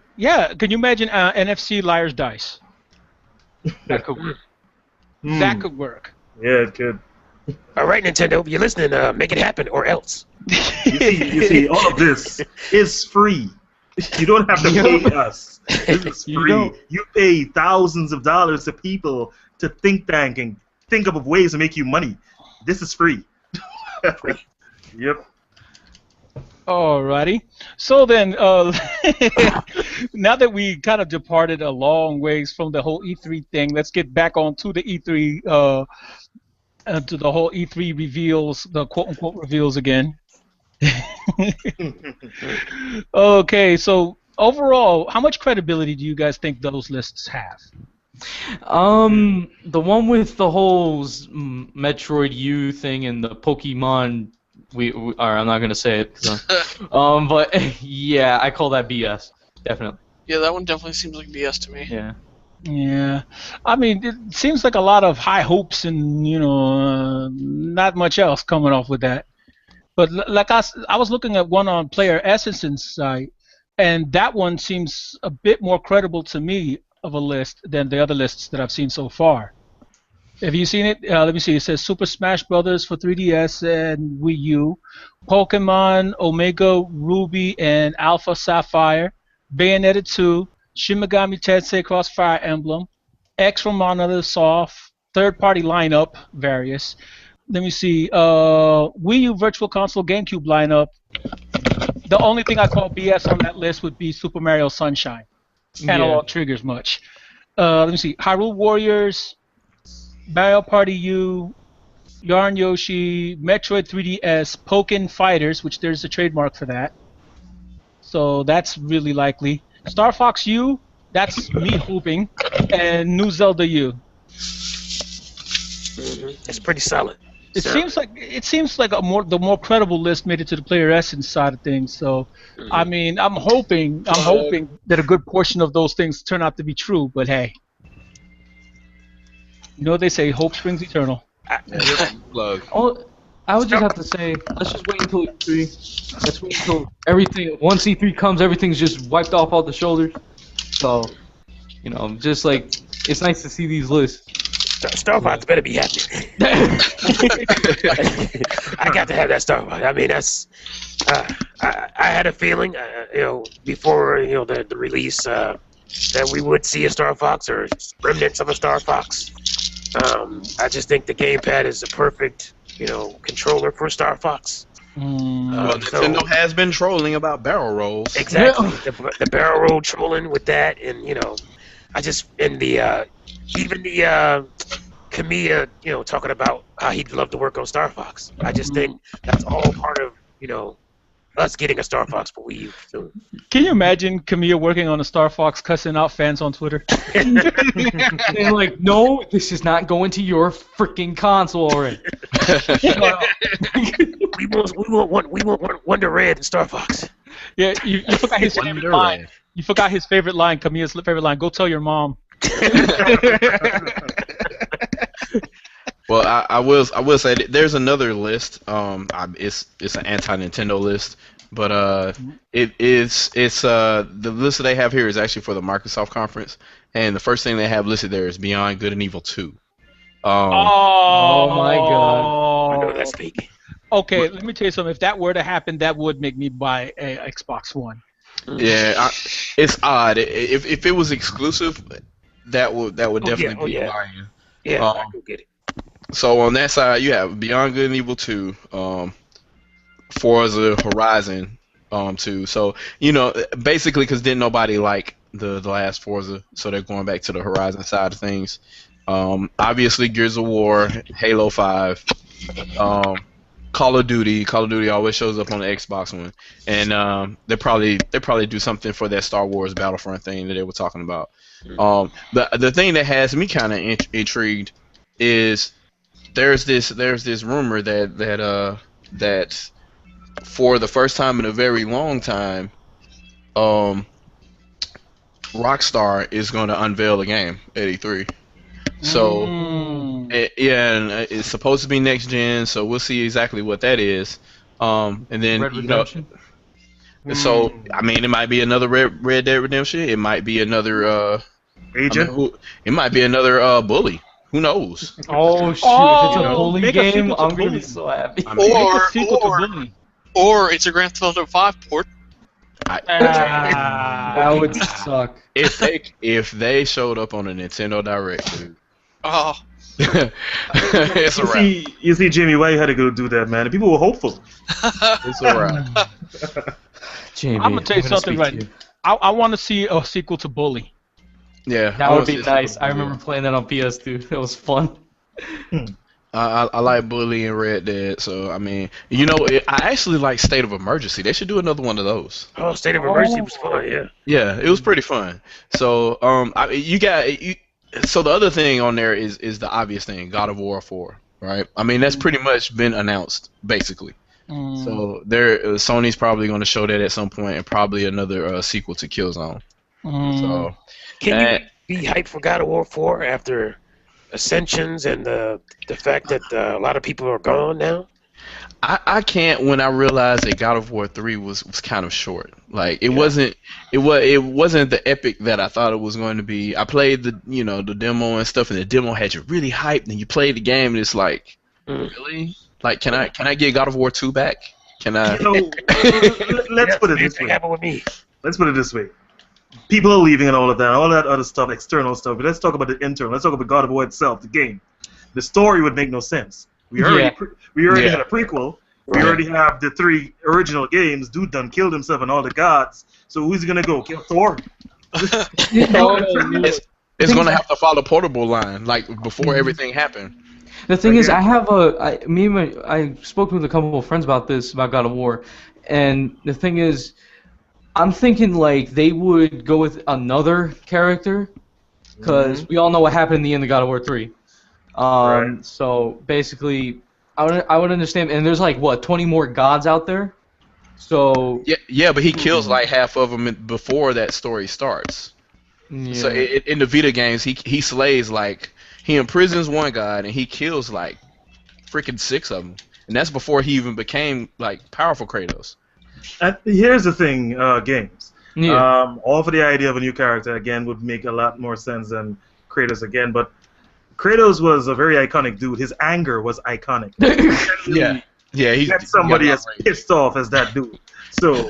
Can you imagine NFC Liar's Dice? That could work. That could work. Yeah, it could. All right, Nintendo, if you're listening, make it happen, or else. You see, all of this is free. You don't have to pay us. This is free. You pay thousands of dollars to people to think tank and think up of ways to make you money. This is free. Yep. Alrighty. So then, now that we kind of departed a long ways from the whole E3 thing, let's get back on to the E3, to the whole E3 reveals, the quote-unquote reveals again. Okay, so overall, how much credibility do you guys think those lists have? The one with the whole Metroid U thing and the Pokemon. I'm not gonna say it. But yeah, I call that BS. Definitely. Yeah, that one definitely seems like BS to me. Yeah. Yeah, I mean, it seems like a lot of high hopes and not much else coming off with that. But like I was looking at one on Player Essence's site, and that one seems a bit more credible to me of a list than the other lists that I've seen so far. Have you seen it? Let me see. It says Super Smash Brothers for 3DS and Wii U, Pokemon Omega Ruby and Alpha Sapphire, Bayonetta 2, Shin Megami Tensei Cross Fire Emblem, X from Monolith Soft, third-party lineup, various. Let me see. Wii U Virtual Console GameCube lineup. The only thing I call BS on that list would be Super Mario Sunshine. Analog triggers much. Let me see. Hyrule Warriors, Mario Party U, Yarn Yoshi, Metroid 3DS, Pokken Fighters, which there's a trademark for that. So that's really likely. Star Fox U, that's me hoping, and New Zelda U. It's pretty solid. It seems like the more credible list made it to the Player Essence side of things. So, I mean, I'm hoping that a good portion of those things turn out to be true. But hey, they say hope springs eternal. I would just have to say, let's just wait until E3. Let's wait until everything. Once E3 comes, everything's just wiped off all the shoulders. So, just like it's nice to see these lists. Star Fox better be happy. I got to have that Star Fox. I mean, that's. I had a feeling, before the release, that we would see a Star Fox or remnants of a Star Fox. I just think the gamepad is the perfect, controller for Star Fox. Well, Nintendo has been trolling about barrel rolls. Exactly, the barrel roll trolling with that, and I just even the Kamiya, talking about how he'd love to work on Star Fox. I just think that's all part of us getting a Star Fox for Wii U soon. Can you imagine Kamiya working on a Star Fox, cussing out fans on Twitter? They're like, no, this is not going to your freaking console already. we want Wonder Red and Star Fox. Yeah, you forgot his favorite line. You forgot his favorite line, Kamiya's favorite line. Go tell your mom. Well, I will say that there's another list. It's an anti-Nintendo list, but it's the list that they have here is actually for the Microsoft conference, and the first thing they have listed there is Beyond Good and Evil 2. Oh my God! I know that's fake. Okay, let me tell you something. If that were to happen, that would make me buy a Xbox One. Yeah, it's odd. If it was exclusive, that would definitely be buying. Yeah, I can get it. So on that side, you have Beyond Good and Evil 2, Forza Horizon 2. So basically, because didn't nobody like the last Forza, so they're going back to the Horizon side of things. Obviously, Gears of War, Halo 5, Call of Duty. Call of Duty always shows up on the Xbox One, and they probably do something for that Star Wars Battlefront thing that they were talking about. The thing that has me kind of intrigued is there's this rumor that for the first time in a very long time, Rockstar is going to unveil a game at E3. So, and it's supposed to be next gen, so we'll see exactly what that is. And then, Red Redemption? So, I mean, it might be another Red Dead Redemption. It might be another, Agent? it might be another Bully. Who knows? Oh, shoot. Oh, if it's a Bully make a game, sequel to I'm going to Bully. be so happy. I mean, Make a sequel to Bully. Or it's a Grand Theft Auto 5 port. That would suck. If they showed up on a Nintendo Direct, dude, Oh, it's a wrap. You see, Jimmy, why you had to go do that, man? The people were hopeful. It's a wrap. Jamie, I'm gonna tell you gonna something speak right to you. I want to see a sequel to Bully. Yeah, That would be nice. I remember playing that on PS2. It was fun. I like Bully and Red Dead, so I mean, I actually like State of Emergency. They should do another one of those. Oh, State of Emergency was fun, yeah. Yeah, it was pretty fun. So, so the other thing on there is the obvious thing, God of War 4, right? I mean, that's pretty much been announced, basically. So Sony's probably going to show that at some point, and probably another sequel to Killzone. So, Can you be hyped for God of War 4 after Ascensions and the fact that a lot of people are gone now? I can't when I realized that God of War 3 was kind of short. Like it wasn't the epic that I thought it was going to be. I played the demo and stuff, and the demo had you really hyped, and you played the game, and it's like, really? Like, can I get God of War 2 back? Can I? Let's put it this way. Happened with me. Let's put it this way. People are leaving and all of that other stuff, external stuff. But let's talk about the internal. Let's talk about God of War itself, the game. The story would make no sense. We already had a prequel. We already have the 3 original games. Dude done killed himself and all the gods. So who's gonna go kill Thor? It's gonna have to follow Portable line, like before everything happened. The thing is, I spoke with a couple of friends about this, about God of War, and the thing is, I'm thinking like they would go with another character, because we all know what happened in the end of God of War 3. So basically, I would understand, and there's like what 20 more gods out there, so yeah, but he kills like half of them before that story starts. Yeah. So in the Vita games, he slays he imprisons one god and he kills like freaking 6 of them, and that's before he even became like powerful Kratos. Here's the thing, games. Yeah. All for the idea of a new character again would make a lot more sense than Kratos again, but Kratos was a very iconic dude. His anger was iconic. Yeah, he had somebody as pissed off as that dude. So,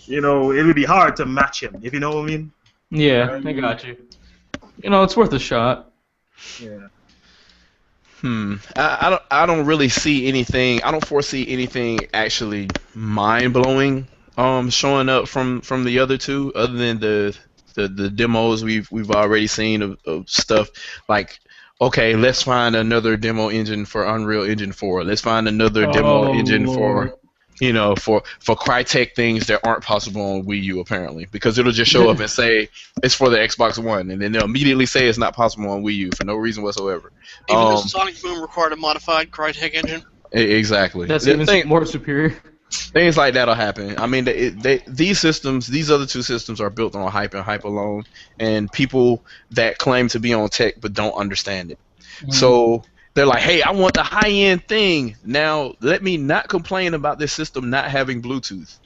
it would be hard to match him, if you know what I mean. Yeah, I got you. It's worth a shot. Yeah. I don't really see anything. I don't foresee anything actually mind blowing showing up from the other two, other than the demos we've already seen of stuff like, okay, let's find another demo engine for Unreal Engine 4. Let's find another demo engine for Crytek things that aren't possible on Wii U, apparently, because it'll just show up and say it's for the Xbox One, and then they'll immediately say it's not possible on Wii U for no reason whatsoever. Even though Sonic Boom required a modified Crytek engine. Exactly. That's even more superior. Things like that'll happen. I mean, these other two systems are built on hype and hype alone, and people that claim to be on tech but don't understand it. So they're like, hey, I want the high-end thing. Now let me not complain about this system not having Bluetooth.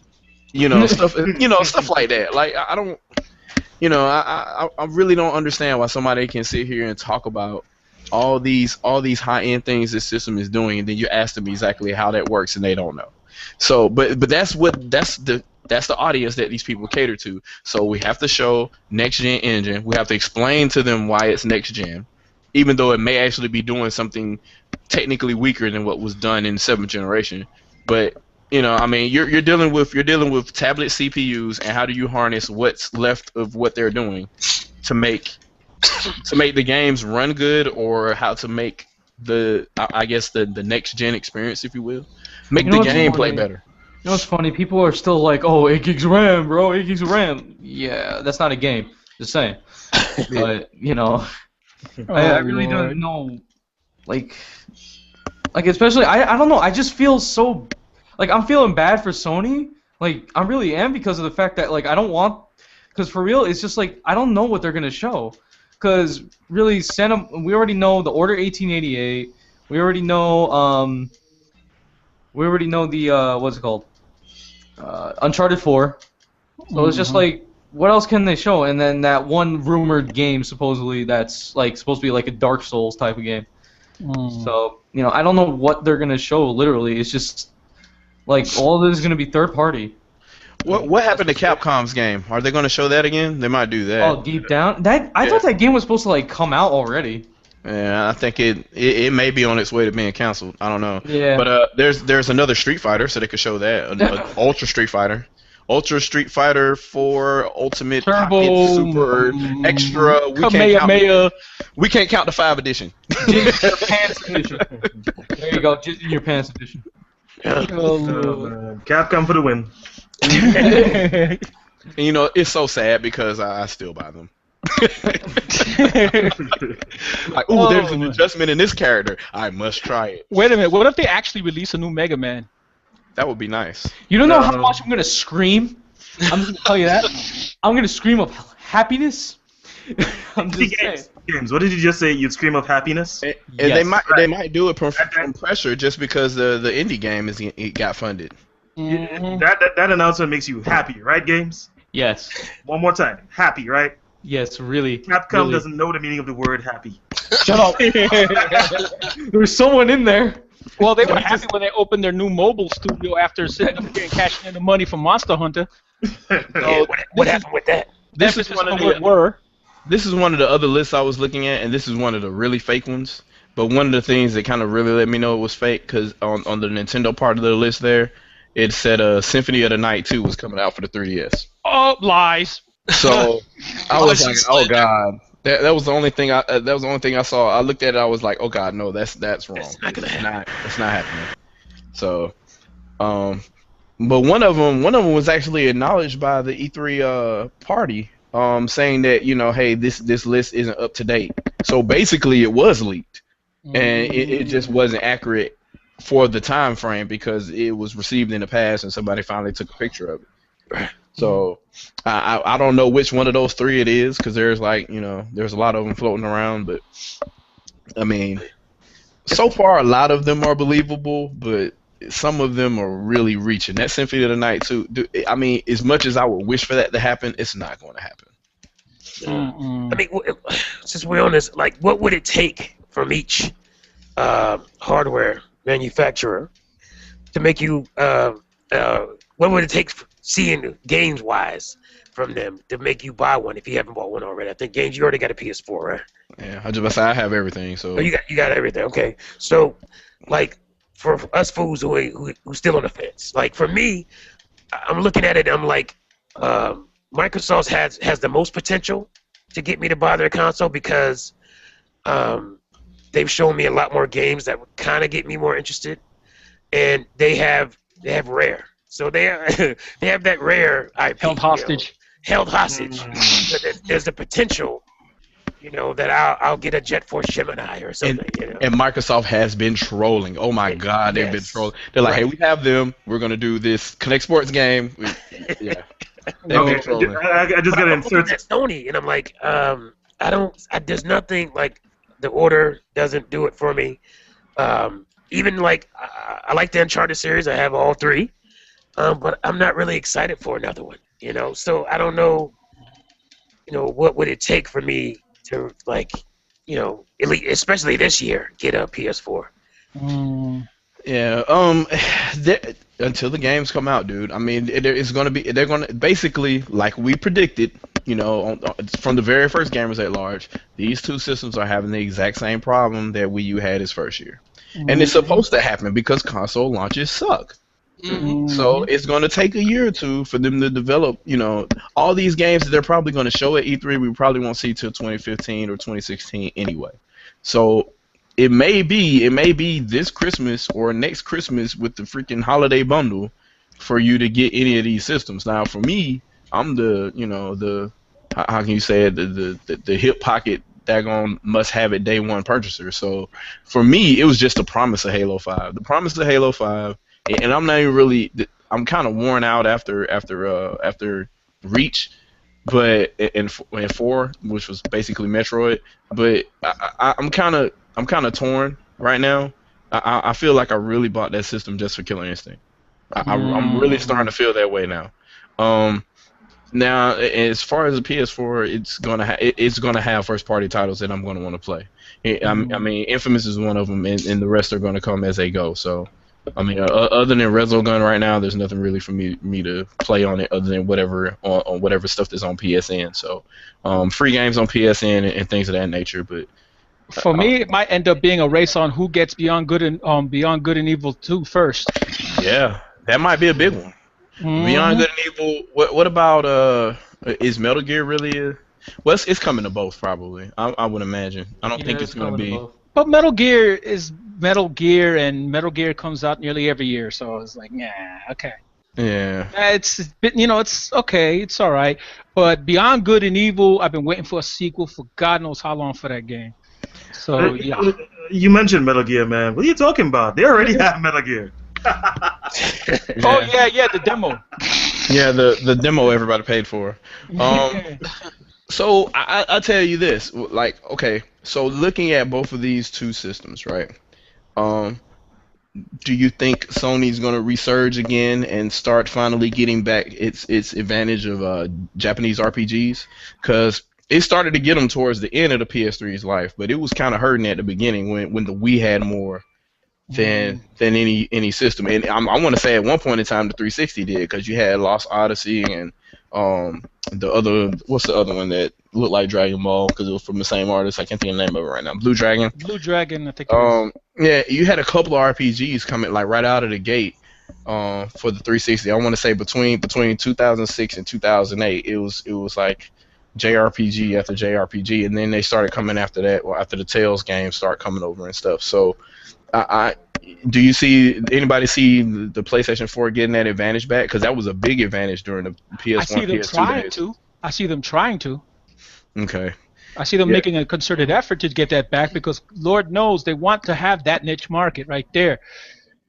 Stuff like that. Like I don't, I really don't understand why somebody can sit here and talk about all these high-end things this system is doing, and then you ask them exactly how that works, and they don't know. So, but that's the audience that these people cater to. So we have to show next-gen engine. We have to explain to them why it's next-gen, even though it may actually be doing something technically weaker than what was done in 7th generation. But I mean, you're dealing with tablet CPUs, and how do you harness what's left of what they're doing to make the games run good, or how to make the next gen experience, if you will, make the gameplay better. You know what's funny? People are still like, "Oh, 8 gigs of RAM, bro, 8 gigs of RAM." Yeah, that's not a game. Just saying. But I really don't know. Like especially I don't know. I just feel so I'm feeling bad for Sony. Like I really am, because of the fact that I don't want. Because for real, it's just I don't know what they're gonna show. Because really, we already know the Order 1888. We already know the what's it called? Uncharted 4. So it's just what else can they show? And then that one rumored game supposedly that's supposed to be like a Dark Souls type of game. So I don't know what they're gonna show. Literally, it's just all of this is gonna be third party. What happened to Capcom's game? Are they going to show that again? They might do that. Oh, Deep Down? I thought that game was supposed to come out already. Yeah, I think it may be on its way to being canceled. I don't know. Yeah. But there's another Street Fighter, so they could show that. Ultra Street Fighter. Ultra Street Fighter 4 Ultimate Turbo, Pocket Super Extra. We can't count the 5 edition. Jizz in your pants edition. There you go, Jizz in your pants edition. Capcom for the win. And, it's so sad because I still buy them. There's an adjustment in this character. I must try it. Wait a minute. What if they actually release a new Mega Man? That would be nice. You don't know how much I'm gonna scream. I'm just gonna tell you that. I'm gonna scream of happiness. I'm just saying. Games. What did you just say? You'd scream of happiness. And yes. They might do it from pressure just because the indie game it got funded. Mm-hmm. That announcement makes you happy, right, Games? Yes. One more time. Happy, right? Yes, really. Capcom doesn't know the meaning of the word happy. Shut up. There was someone in there. Well, they were happy when they opened their new mobile studio after sitting up here and cashing in the money from Monster Hunter. So, what happened with that? This is one of the other lists I was looking at, and this is one of the really fake ones. But one of the things that kind of really let me know it was fake, because on the Nintendo part of the list there, it said Symphony of the Night 2 was coming out for the 3DS. Oh, lies. So I was like, oh god, that was the only thing I saw. I looked at it, I was like, oh god, no, that's wrong. It's not gonna happen. It's not happening. So, but one of them was actually acknowledged by the E3 party, saying that hey, this list isn't up to date. So basically, it was leaked, and it just wasn't accurate for the time frame because it was received in the past and somebody finally took a picture of it. So I don't know which one of those 3 it is, because there's there's a lot of them floating around, but I mean, so far a lot of them are believable, but some of them are really reaching. That Symphony of the Night too. I mean, as much as I would wish for that to happen, it's not going to happen. I mean, since we're on this, what would it take from each hardware manufacturer to make you? What would it take, seeing games-wise, from them to make you buy one if you haven't bought one already? I think Games, you already got a PS4, right? Yeah, I just about to say I have everything. So you got everything. Okay, so for us fools who still on the fence, for me, I'm looking at it. I'm like, Microsoft has the most potential to get me to buy their console because they've shown me a lot more games that would kind of get me more interested, and they have Rare. So they have that Rare IP held hostage. So there's the potential, that I'll get a Jet Force Gemini or something. And Microsoft has been trolling. Oh my God, they've been trolling. They're like, hey, we have them. We're gonna do this Connect Sports game. Yeah. Okay, I just gotta insert Sony, and I'm like, there's nothing the Order doesn't do it for me. Even I like the Uncharted series. I have all 3. But I'm not really excited for another one, So I don't know, what would it take for me to especially this year, get a PS4. Yeah. Until the games come out, dude. I mean, it's gonna be. They're gonna basically, like we predicted. From the very first Gamers at Large, these two systems are having the exact same problem that Wii U had its first year, and it's supposed to happen because console launches suck. So it's going to take a year or two for them to develop, all these games that they're probably going to show at E3. We probably won't see till 2015 or 2016 anyway. So it may be this Christmas or next Christmas with the freaking holiday bundle for you to get any of these systems. Now, for me, I'm the how can you say it, the hip pocket daggone must have it day one purchaser. So for me, it was just the promise of Halo 5. The promise of Halo 5. And I'm not even really. I'm kind of worn out after Reach, but in 4, which was basically Metroid. But I'm kind of torn right now. I feel like I really bought that system just for Killer Instinct. I'm really starting to feel that way now. Now, as far as the PS4, it's gonna have first party titles that I'm gonna want to play. I mean, Infamous is one of them, and the rest are gonna come as they go. So. I mean, other than Resogun right now, there's nothing really for me to play on it other than whatever on whatever stuff that's on PSN. So, free games on PSN and things of that nature. But for me, it might end up being a race on who gets Beyond Good and Evil 2 first. Yeah, that might be a big one. Beyond Good and Evil. What about is Metal Gear really? Well, it's coming to both probably. I would imagine. I don't think it's going to be. But Metal Gear is Metal Gear, and Metal Gear comes out nearly every year, so it's like, okay. Yeah. It's okay, it's all right. But Beyond Good and Evil, I've been waiting for a sequel for God knows how long for that game. So yeah. You mentioned Metal Gear, man. What are you talking about? They already have Metal Gear. Oh yeah, the demo. Yeah, the demo everybody paid for. So I tell you this, like, okay, so looking at both of these two systems, right? Do you think Sony's gonna resurge again and start finally getting back its advantage of Japanese RPGs? Because it started to get them towards the end of the PS3's life, but it was kind of hurting at the beginning when the Wii had more than any system. And I want to say at one point in time the 360 did, because you had Lost Odyssey and what's the other one that looked like Dragon Ball because it was from the same artist? I can't think of the name of it right now. Blue Dragon. Blue Dragon, I think. Yeah, you had a couple of RPGs coming like right out of the gate for the 360. I want to say between 2006 and 2008, it was like JRPG after JRPG, and then they started coming after that. Well, after the Tales games start coming over and stuff. So, do you see anybody see the PlayStation 4 getting that advantage back? Because that was a big advantage during the PS1, I see them PS2 trying days. to. I see them trying to. Okay. I see them making a concerted effort to get that back because Lord knows they want to have that niche market right there.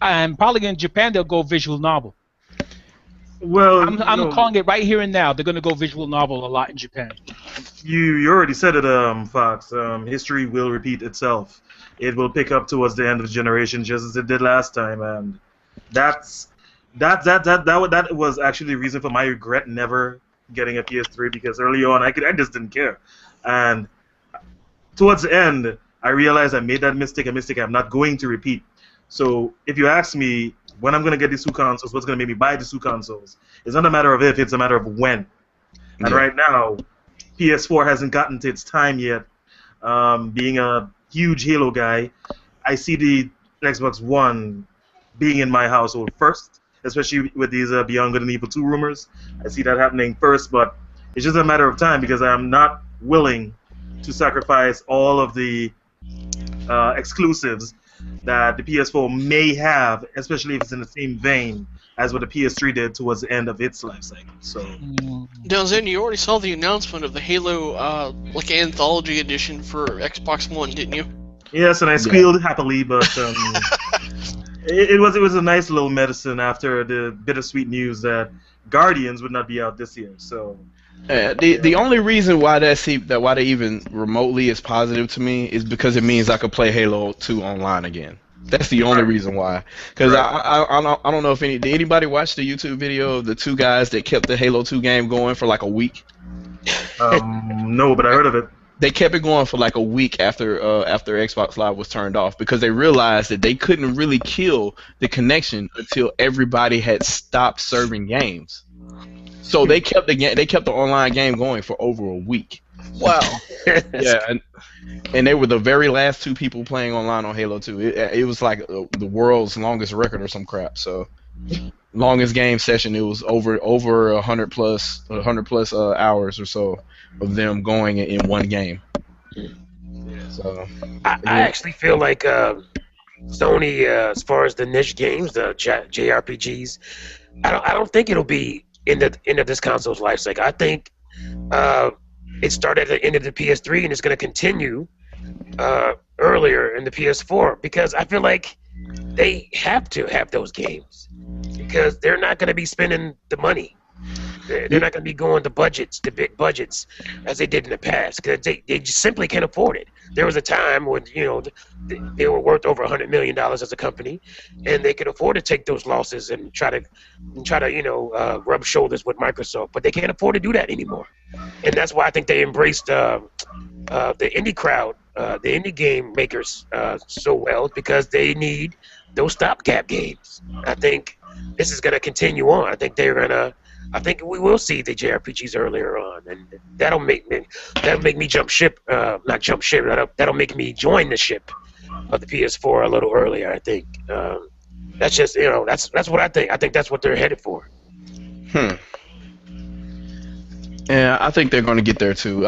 And probably in Japan they'll go visual novel. Well, I'm calling it right here and now. They're going to go visual novel a lot in Japan. You already said it, Fox. History will repeat itself. It will pick up towards the end of the generation just as it did last time, and that was actually the reason for my regret never getting a PS3, because early on I just didn't care, and towards the end I realized I made that mistake, a mistake I'm not going to repeat. So if you ask me when I'm going to get these two consoles, what's going to make me buy the two consoles, it's not a matter of if, it's a matter of when. And right now, PS4 hasn't gotten to its time yet. Being a huge Halo guy, I see the Xbox One being in my household first, especially with these Beyond Good and Evil 2 rumors. I see that happening first, but it's just a matter of time because I'm not willing to sacrifice all of the exclusives that the PS4 may have, especially if it's in the same vein as what the PS3 did towards the end of its life cycle. So, now, Zen, you already saw the announcement of the Halo like anthology edition for Xbox One, didn't you? Yes, and I squealed happily, but it was a nice little medicine after the bittersweet news that Guardians would not be out this year. So. The only reason why why they even remotely is positive to me is because it means I could play Halo 2 online again. That's the only reason why. Because I don't know if did anybody watch the YouTube video of the two guys that kept the Halo 2 game going for like a week? No, but I heard of it. they kept it going for like a week after Xbox Live was turned off because they realized that they couldn't really kill the connection until everybody had stopped serving games. So they kept the online game going for over a week. Wow. Yeah, and they were the very last 2 people playing online on Halo 2. It was like the world's longest record or some crap. So longest game session, it was over 100 plus hours or so of them going in one game. So I actually feel like Sony, as far as the niche games, the JRPGs, I don't think it'll be in this console's life cycle. I think it started at the end of the PS3 and it's going to continue earlier in the PS4 because I feel like they have to have those games because they're not going to be spending the money. They're not going to be going the big budgets, as they did in the past because they just simply can't afford it. There was a time when they were worth over $100 million as a company, and they could afford to take those losses and try to rub shoulders with Microsoft, but they can't afford to do that anymore. And that's why I think they embraced the indie crowd, the indie game makers so well because they need those stopgap games. I think this is going to continue on. I think we will see the JRPGs earlier on, and that'll make me jump ship. Not jump ship. That'll make me join the ship of the PS4 a little earlier. I think that's just that's what I think. I think that's what they're headed for. Yeah, I think they're going to get there too.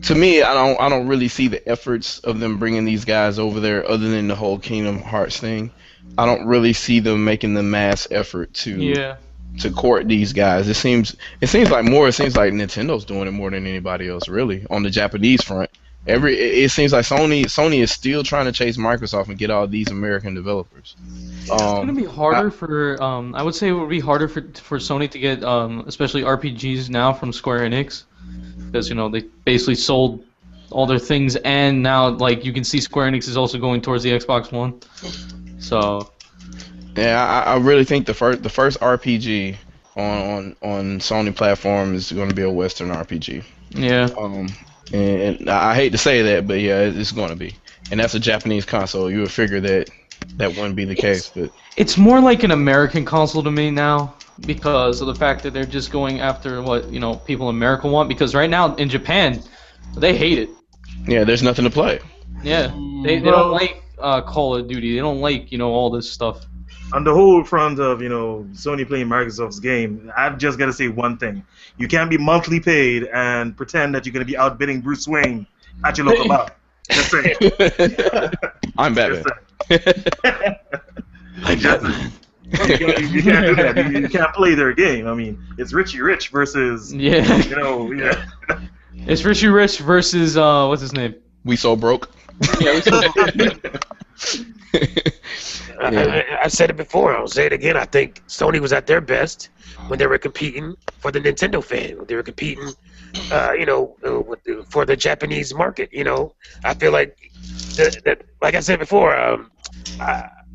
To me, I don't really see the efforts of them bringing these guys over there, other than the whole Kingdom Hearts thing. I don't really see them making the mass effort to court these guys. It seems like Nintendo's doing it more than anybody else, really, on the Japanese front. It seems like Sony is still trying to chase Microsoft and get all these American developers. It's gonna be harder for I would say it would be harder for Sony to get especially RPGs now from Square Enix because they basically sold all their things, and now like you can see Square Enix is also going towards the Xbox One. So yeah, I really think the first RPG on Sony platform is going to be a Western RPG. Yeah. And I hate to say that, but yeah, it's going to be. And that's a Japanese console. You would figure that wouldn't be the case, but it's more like an American console to me now because of the fact that they're just going after what people in America want. Because right now in Japan, they hate it. Yeah, there's nothing to play. Yeah, they don't like Call of Duty. They don't like all this stuff. On the whole front of Sony playing Microsoft's game, I've just got to say one thing: you can't be monthly paid and pretend that you're going to be outbidding Bruce Wayne at your local bar. Just saying. I'm Batman. I'm Batman. You can't do that. You can't play their game. I mean, it's Richie Rich versus It's Richie Rich versus what's his name? We So Broke. Yeah, I said it before. I'll say it again. I think Sony was at their best when they were competing for the Nintendo fan. When they were competing, for the Japanese market. I feel like that. Like I said before,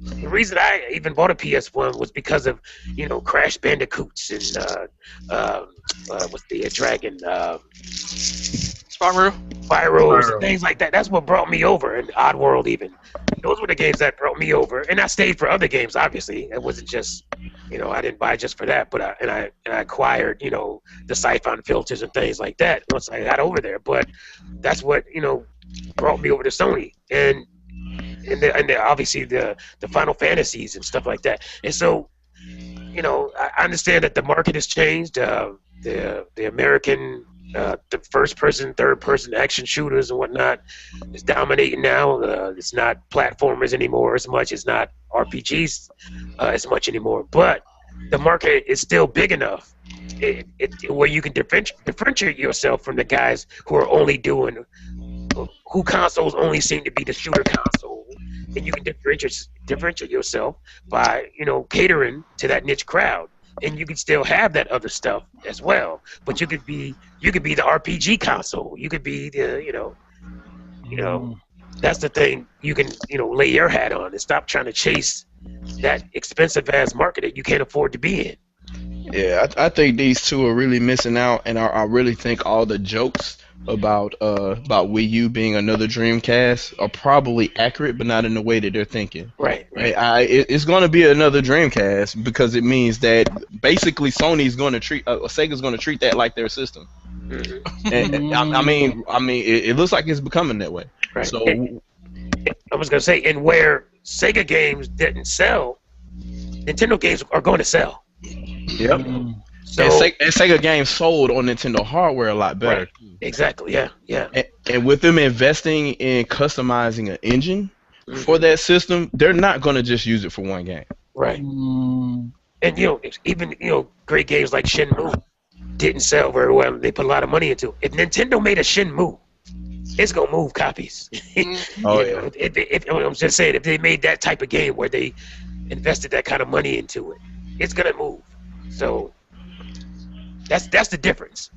the reason I even bought a PS1 was because of Crash Bandicoots and what's the Dragon. Spyros and things like that. That's what brought me over, and Oddworld even. Those were the games that brought me over, and I stayed for other games. Obviously, it wasn't just, I didn't buy it just for that, but I acquired, the Siphon filters and things like that once I got over there. But that's what brought me over to Sony, and obviously the Final Fantasies and stuff like that. And so, I understand that the market has changed. The American the first-person, third-person action shooters and whatnot is dominating now. It's not platformers anymore as much. It's not RPGs as much anymore. But the market is still big enough where you can differentiate yourself from the guys who are only doing who consoles only seem to be the shooter console. And you can differentiate yourself by catering to that niche crowd. And you can still have that other stuff as well, but you could be the RPG console. You could be the that's the thing. You can lay your hat on and stop trying to chase that expensive ass market that you can't afford to be in. Yeah, I think these two are really missing out, and I really think all the jokes about Wii U being another Dreamcast are probably accurate, but not in the way that they're thinking. Right. It's going to be another Dreamcast because it means that basically Sony's going to treat Sega's going to treat that like their system. And it looks like it's becoming that way. Right. So I was gonna say, and where Sega games didn't sell, Nintendo games are going to sell. Yep. So and Sega games sold on Nintendo hardware a lot better. Right. Exactly. Yeah. And with them investing in customizing an engine for that system, they're not going to just use it for one game. Right. And even great games like Shenmue didn't sell very well. They put a lot of money into it. If Nintendo made a Shenmue, it's gonna move copies. Oh yeah. I'm just saying, if they made that type of game where they invested that kind of money into it, it's gonna move. So that's the difference.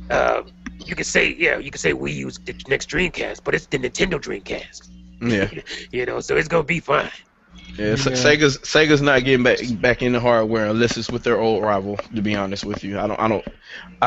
You could say Wii U's the next Dreamcast, but it's the Nintendo Dreamcast. Yeah. So it's gonna be fine. Yeah, Sega's not getting back in the hardware unless it's with their old rival. To be honest with you, I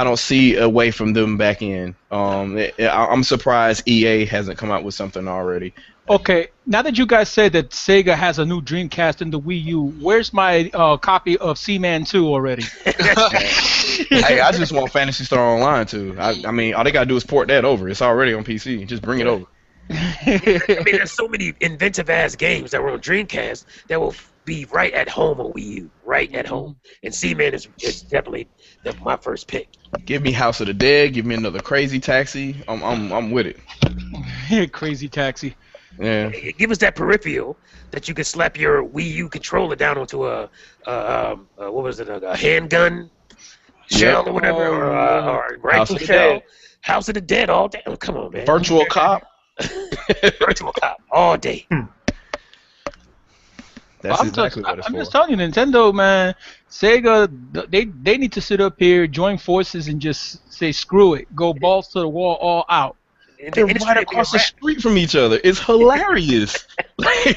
don't see a way from them back in. I'm surprised EA hasn't come out with something already. Okay, now that you guys said that Sega has a new Dreamcast in the Wii U, where's my copy of Seaman 2 already? Hey, I just want Phantasy Star Online too. I mean, all they gotta do is port that over. It's already on PC. Just bring it over. I mean, there's so many inventive ass games that were on Dreamcast that will be right at home on Wii U, right at home. And Seaman is definitely my first pick. Give me House of the Dead. Give me another Crazy Taxi. I'm with it. Crazy Taxi. Yeah. Give us that peripheral that you can slap your Wii U controller down onto a handgun shell or whatever, or rifle shell. House of the Dead all day. Oh, come on, man. Virtual Cop. Virtual Cop all day. That's exactly what it's I'm for. just telling you, Nintendo, man, Sega, they need to sit up here, join forces, and just say screw it, go balls to the wall, all out. They're right across the street from each other. It's hilarious.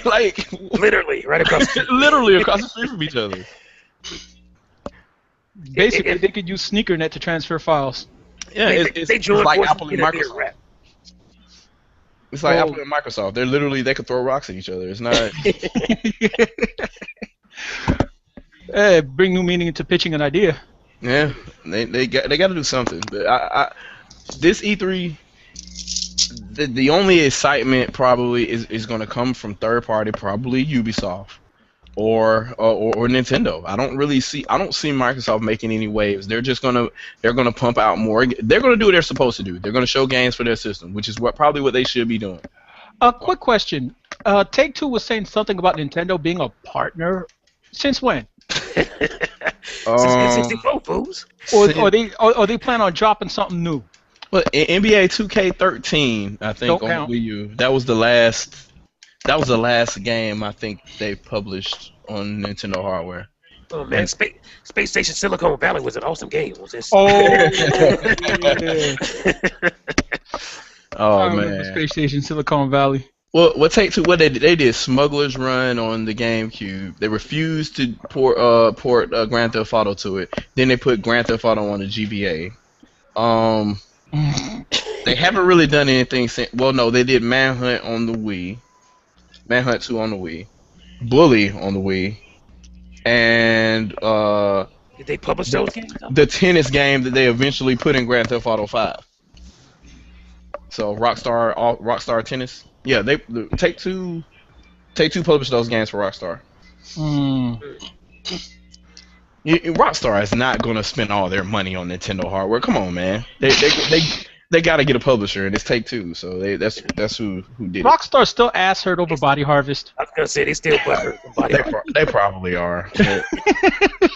like literally right across the street. Literally across the street from each other. Basically, they could use SneakerNet to transfer files. Yeah, it's like Apple and Microsoft. It's like Apple and Microsoft. They could throw rocks at each other. It's not. Hey, bring new meaning into pitching an idea. Yeah, they got to do something. But this E3, the only excitement probably is going to come from third party, probably Ubisoft or Nintendo. I don't see Microsoft making any waves. They're gonna pump out more. They're gonna do what they're supposed to do. They're gonna show games for their system, which is probably what they should be doing. A quick question. Take-Two was saying something about Nintendo being a partner. Since when? Since N64, fools. Or they plan on dropping something new? Well, NBA 2K13, I think, on Wii U. That was the last game I think they published on Nintendo hardware. Oh man, Space Station Silicon Valley was an awesome game. Oh man, Space Station Silicon Valley. Well, what Take-Two? What they did? Smugglers Run on the GameCube. They refused to port Grand Theft Auto to it. Then they put Grand Theft Auto on the GBA. They haven't really done anything since. Well, no, they did Manhunt on the Wii. Manhunt 2 on the Wii, Bully on the Wii, and did they publish those games? The tennis game that they eventually put in Grand Theft Auto 5. So Rockstar Tennis. Yeah, Take-Two published those games for Rockstar. Rockstar is not gonna spend all their money on Nintendo hardware. Come on, man. They got to get a publisher, and it's Take-Two, so that's who did it. Rockstar still ass hurt over Body Harvest. I was gonna say they still butthurt for Body Harvest. They probably are. It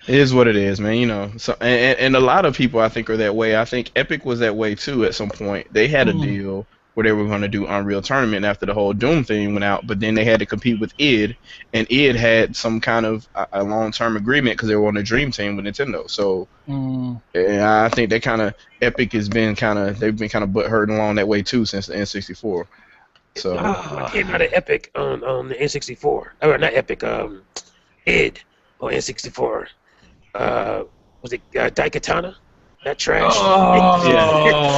is what it is, man. You know. So and a lot of people I think are that way. I think Epic was that way too at some point. They had a deal where they were going to do Unreal Tournament after the whole Doom thing went out, but then they had to compete with id, and id had some kind of a long-term agreement because they were on a dream team with Nintendo. So I think Epic has been they've been butthurt along that way too since the N64. So what came out of Epic on the N64, or not Epic, id on N64. was it Daikatana? That trash. Oh.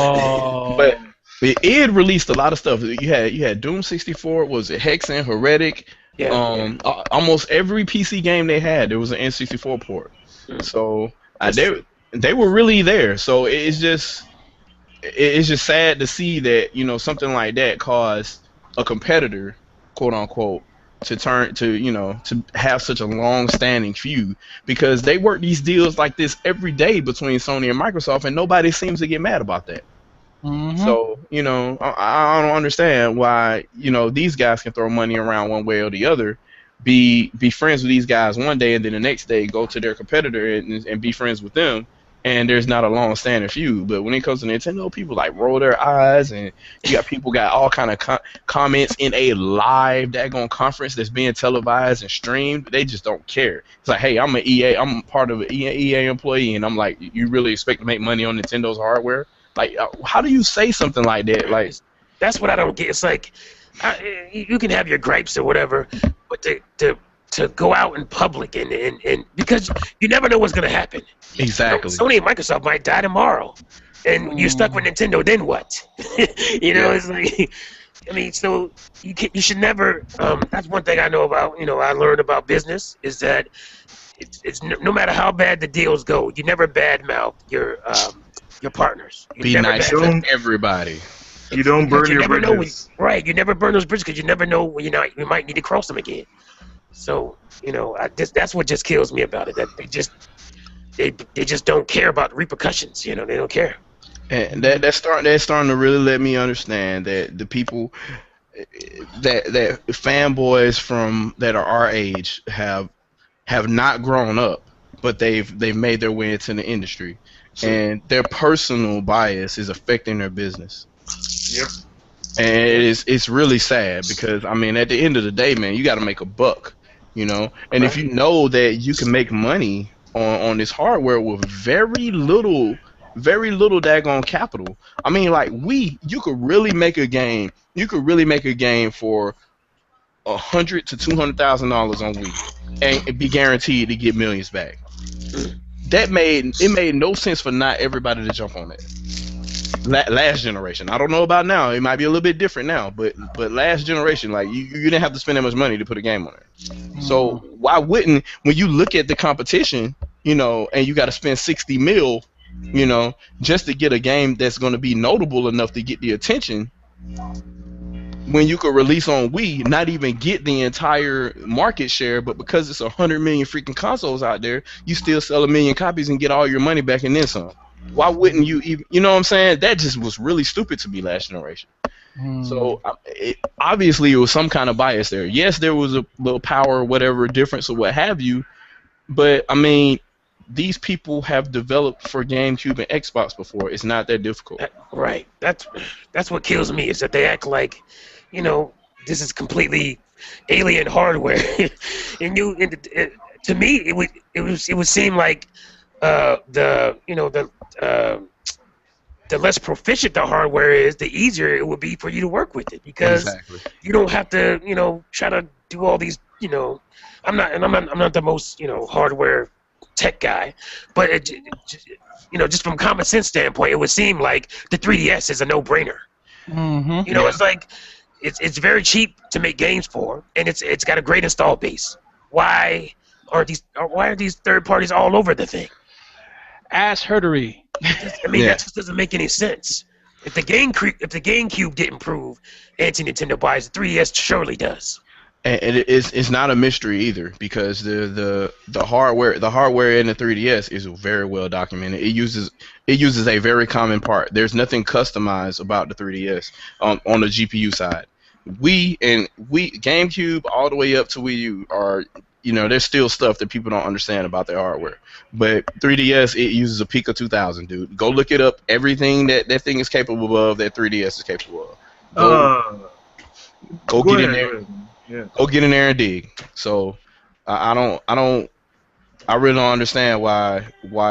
But it released a lot of stuff. You had Doom 64, was it Hexen, Heretic? Almost every PC game they had, there was an N64 port. So they were really there. So it's just sad to see that, you know, something like that caused a competitor, quote unquote, to have such a long-standing feud, because they work these deals like this every day between Sony and Microsoft, and nobody seems to get mad about that. Mm-hmm. So, you know, I don't understand why, you know, these guys can throw money around one way or the other, be friends with these guys one day, and then the next day go to their competitor and be friends with them, and there's not a long-standing feud. But when it comes to Nintendo, people like roll their eyes, and you got people got all kind of comments in a live daggone conference that's being televised and streamed. They just don't care. It's like, hey, I'm part of an EA employee, and I'm like, you really expect to make money on Nintendo's hardware? Like, how do you say something like that? Like, that's what I don't get. It's like, you can have your gripes or whatever, but to go out in public and because you never know what's gonna happen. Exactly. Sony and Microsoft might die tomorrow, and you're stuck with Nintendo. Then what? It's like, I mean, so you should never. That's one thing I know about. I learned about business is that it's no matter how bad the deals go, you never badmouth your partners. Be nice to everybody. You don't burn your bridges. Right, you never burn those bridges because you never know when you might need to cross them again. So, that's what just kills me about it. That they just don't care about repercussions. They don't care. And that's starting to really let me understand that the people that fanboys from that are our age have not grown up, but they've made their way into the industry, and their personal bias is affecting their business. Yep. And it's really sad, because I mean, at the end of the day, man, you got to make a buck, and if you know that you can make money on this hardware with very little daggone capital. I mean, like, you could really make a game. You could really make a game for $100,000 to $200,000 on Wii, and be guaranteed to get millions back. It made no sense for not everybody to jump on that. Last generation. I don't know about now. It might be a little bit different now, but last generation, like, you didn't have to spend that much money to put a game on there. So why wouldn't, when you look at the competition, and you got to spend $60 million, just to get a game that's going to be notable enough to get the attention, when you could release on Wii, not even get the entire market share, but because it's 100 million freaking consoles out there, you still sell 1 million copies and get all your money back and then some. Why wouldn't you even, you know what I'm saying? That just was really stupid to me last generation. So obviously it was some kind of bias there. Yes, there was a little power or whatever difference or what have you, but I mean, these people have developed for GameCube and Xbox before. It's not that difficult. Right. That's what kills me, is that they act like, this is completely alien hardware, and to me it would seem like the less proficient the hardware is, the easier it would be for you to work with it, because you don't have to try to do all these I'm not the most hardware tech guy, but just from common sense standpoint, it would seem like the 3DS is a no-brainer. It's like it's very cheap to make games for, and it's got a great install base. Why are these third parties all over the thing? Ass herdery. I mean, that just doesn't make any sense. If the GameCube didn't prove anti-Nintendo bias, the 3DS surely does. And it's not a mystery either, because the hardware in the 3DS is very well documented. It uses a very common part. There's nothing customized about the 3DS on the GPU side. GameCube all the way up to Wii U are, there's still stuff that people don't understand about their hardware. But 3DS, it uses a Pico 2000, dude. Go look it up. Everything that thing is capable of, that 3DS is capable of. Go get in there. Yeah. Go get in there and dig. So I really don't understand why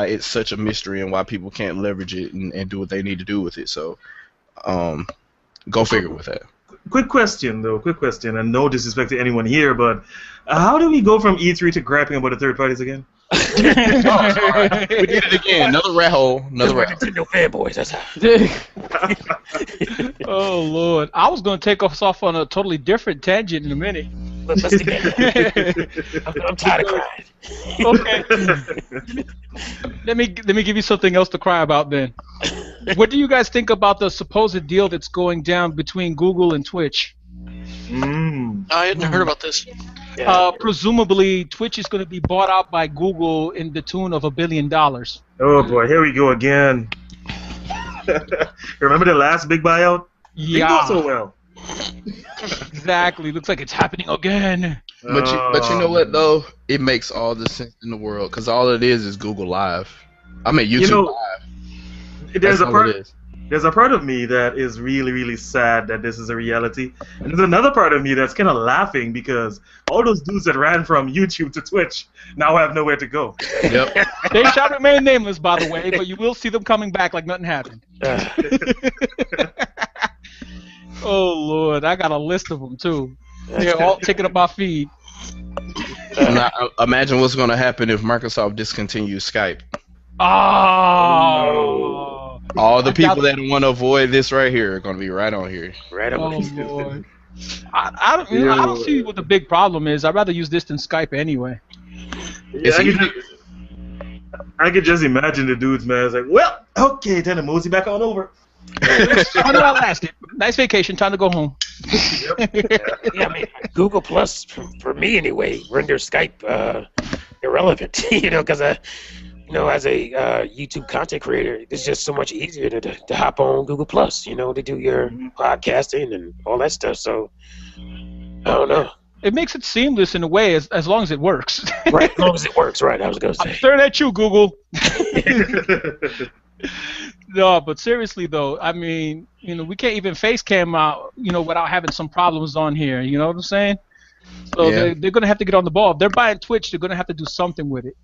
it's such a mystery and why people can't leverage it and do what they need to do with it. So go figure with that. quick question though. Quick question, and no disrespect to anyone here, but how do we go from E3 to griping about the third parties again? We did it again. Another rat hole. Another We're rat hole. Nintendo fanboys. That's how. Oh Lord, I was gonna take us off on a totally different tangent in a minute. Let's do that. I'm tired of crying. Okay. Let me give you something else to cry about then. What do you guys think about the supposed deal that's going down between Google and Twitch? I hadn't heard about this. Presumably, Twitch is going to be bought out by Google in the tune of $1 billion. Oh boy, here we go again. Remember the last big buyout? Yeah. Didn't go so well. Exactly. Looks like it's happening again. But you know what though? It makes all the sense in the world because all it is Google Live. I mean YouTube Live. There's That's all it is. There's a part of me that is really, really sad that this is a reality. And there's another part of me that's kind of laughing because all those dudes that ran from YouTube to Twitch now have nowhere to go. Yep. They shall remain nameless, by the way, but you will see them coming back like nothing happened. Oh, Lord. I got a list of them, too. They're all taking up my feed. Now, imagine what's going to happen if Microsoft discontinues Skype. Oh. All the people that want to avoid this right here are going to be right on here. Right on. Oh, Lord. I don't see what the big problem is. I'd rather use this than Skype anyway. Yeah, I could just imagine the dudes, man. It's like, well, okay, then mosey back on over. How did I last it? Nice vacation. Time to go home. Yeah, I mean, Google Plus, for me anyway, renders Skype irrelevant. Because as a YouTube content creator, it's just so much easier to hop on Google Plus, to do your podcasting and all that stuff. So, I don't know. It makes it seamless in a way, as long as it works. Right, as long as it works, right, I was going to say. I'm staring at you, Google. No, but seriously, though, I mean, we can't even face cam out, without having some problems on here. You know what I'm saying? So Yeah. they're going to have to get on the ball. If they're buying Twitch, they're going to have to do something with it.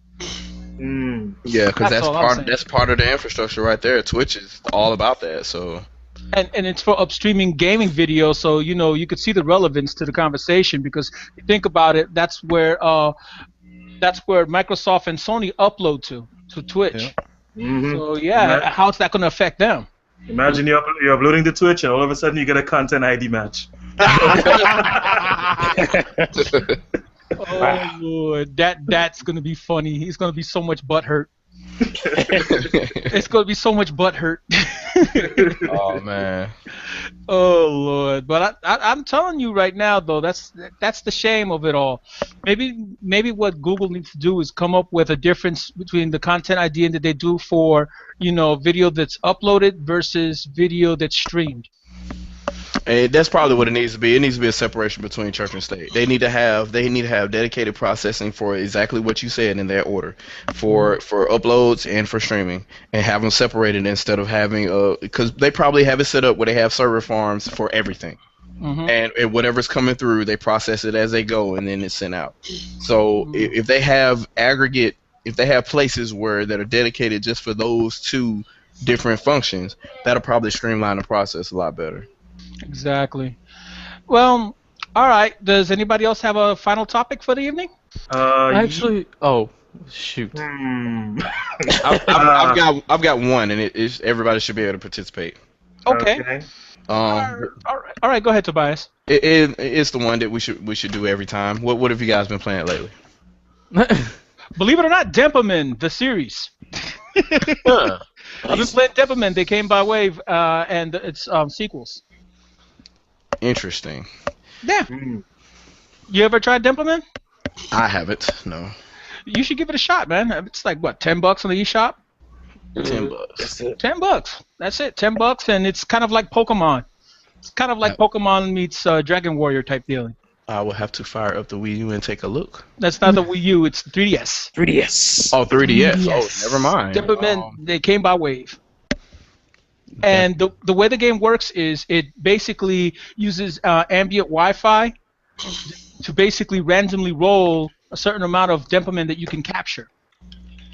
Yeah, because That's all I'm saying. that's part of the infrastructure right there. Twitch is all about that. So. And it's for upstreaming gaming video, so you could see the relevance to the conversation because if you think about it, that's where Microsoft and Sony upload to Twitch. Yeah. So how's that going to affect them? Imagine you're uploading to Twitch and all of a sudden you get a content ID match. Oh Lord, that's going to be funny. He's going to be so much butthurt. It's going to be so much butthurt. Oh man. Oh Lord, but I'm telling you right now though, that's the shame of it all. Maybe what Google needs to do is come up with a difference between the content ID that they do for video that's uploaded versus video that's streamed. And that's probably what it needs to be. It needs to be a separation between church and state. They need to have dedicated processing for exactly what you said in that order, for uploads and for streaming, and have them separated instead of having because they probably have it set up where they have server farms for everything, and whatever's coming through, they process it as they go, and then it's sent out. So if they have places that are dedicated just for those two different functions, that'll probably streamline the process a lot better. Exactly. Well, all right. Does anybody else have a final topic for the evening? Actually, oh shoot. I've got one, and it's everybody should be able to participate. Okay. All right. Go ahead, Tobias. It's the one that we should do every time. What have you guys been playing lately? Believe it or not, Demperman, the series. I've been playing Demperman. They came by Wave, and it's sequels. Interesting. Yeah. You ever tried Demperman? I haven't. No. You should give it a shot, man. It's like what, $10 on the eShop? $10. $10. That's it. $10, and it's kind of like Pokemon. It's kind of like Pokemon meets Dragon Warrior type dealing. I will have to fire up the Wii U and take a look. That's not the Wii U. It's the 3DS. 3DS. Oh, 3DS. Oh, never mind. Demperman, they came by Wave. And the way the game works is it basically uses ambient Wi-Fi to basically randomly roll a certain amount of Demperman that you can capture.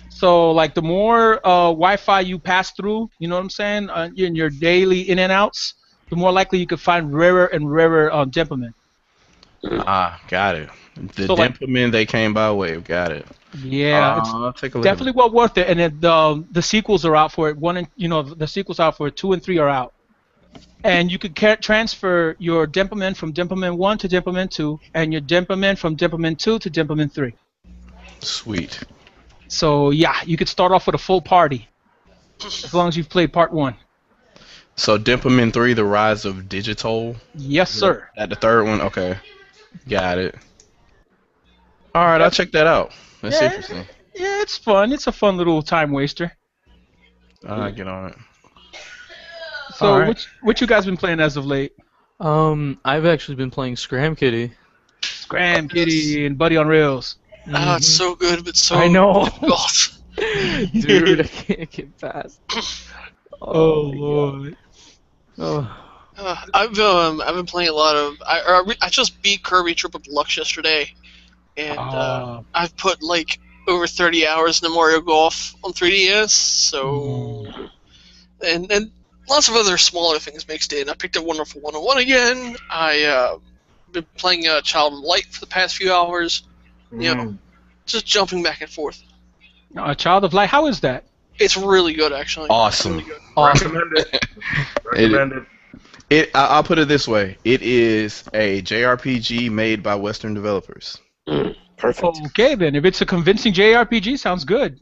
So, like, the more Wi-Fi you pass through, you know what I'm saying, in your daily in and outs, the more likely you could find rarer and rarer Demplemen. Got it. The So, like- Demplemen they came by wave. Got it. Yeah, it's I'll take a look. definitely well worth it. And then the sequels are out for it. The sequels out for it. 2 and 3 are out. And you could transfer your Dempleman from Dempleman 1 to Dempleman 2, and your Dempleman from Dempleman 2 to Dempleman 3. Sweet. So yeah, you could start off with a full party, as long as you've played part 1. So Dempleman 3, The Rise of Digital. Yes, sir. At the third one, okay. Got it. All right, I'll check that out. That's Yeah. interesting. Yeah, it's fun. It's a fun little time waster. I'll get on it. So All right. what you guys been playing as of late? I've actually been playing Scram Kitty. Scram Kitty and Buddy on Rails. Ah, it's so good, but so I know. difficult. Dude, I can't get past. Oh my Lord. God. I've been playing a lot of. I just beat Kirby Triple Deluxe yesterday, and I've put like over 30 hours into Mario Golf on 3DS. So, and lots of other smaller things mixed in. I picked up Wonderful 101 again. I been playing Child of Light for the past few hours. You know, just jumping back and forth. Child of Light. How is that? It's really good, actually. Awesome. Really good. Recommend it. Recommend it. I'll put it this way. It is a JRPG made by Western developers. Perfect. Okay then, if it's a convincing JRPG, sounds good.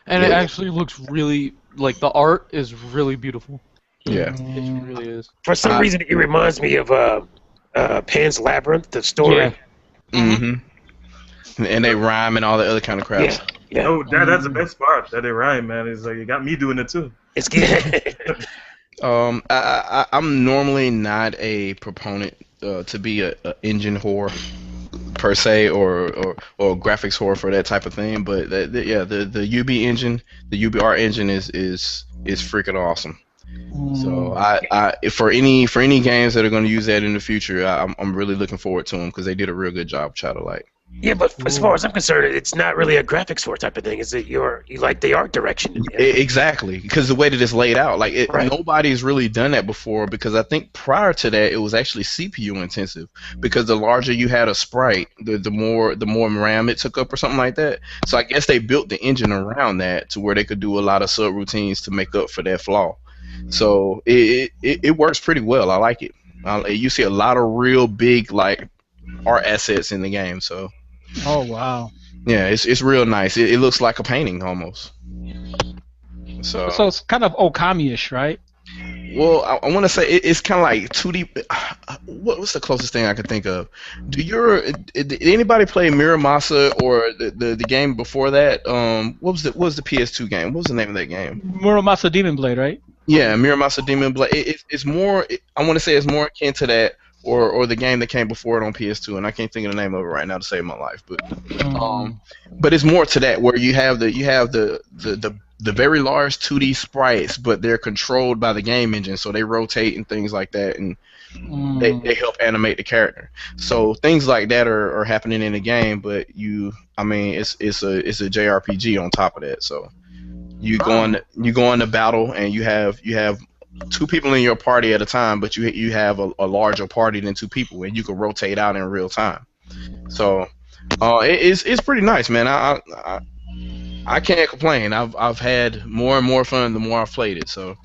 And it actually looks really, like, the art is really beautiful. Yeah. It really is. For some reason, it reminds me of Pan's Labyrinth, the story. Yeah. Mm-hmm. And they rhyme and all the other kind of crap. Yeah. Oh, that's the best part. That they rhyme, man. It's like you got me doing it too. It's good. I'm normally not a proponent to be a engine whore per se, or graphics whore for that type of thing. But the UB engine, the UBR engine is freaking awesome. So I for any games that are going to use that in the future, I'm really looking forward to them because they did a real good job with Shadow Light. Yeah, but as far as I'm concerned, it's not really a graphics for type of thing. Is it you like the art direction? Exactly, because the way that it's laid out, like Right. nobody's really done that before. Because I think prior to that, it was actually CPU intensive. Because the larger you had a sprite, the more RAM it took up, or something like that. So I guess they built the engine around that to where they could do a lot of subroutines to make up for that flaw. So it works pretty well. I like it. You see a lot of real big like art assets in the game. So. Oh wow. Yeah, it's real nice. It looks like a painting almost. So it's kind of Okami-ish, right? well, I want to say it's kind of like 2D. What's the closest thing I can think of? Did anybody play Miramasa or the game before that? What was the PS2 game? What was the name of that game? Muramasa Demon Blade, right? Yeah, Miramasa Demon Blade. It's more. I want to say it's more akin to that. Or the game that came before it on PS2, and I can't think of the name of it right now to save my life. But it's more to that, where you have the very large 2D sprites, but they're controlled by the game engine, so they rotate and things like that, and they help animate the character. So things like that are happening in the game, but it's a JRPG on top of that. So you go into battle, and you have 2 people in your party at a time, but you have a larger party than 2 people, and you can rotate out in real time. So it's pretty nice, man. I can't complain. I've had more and more fun the more I've played it. So,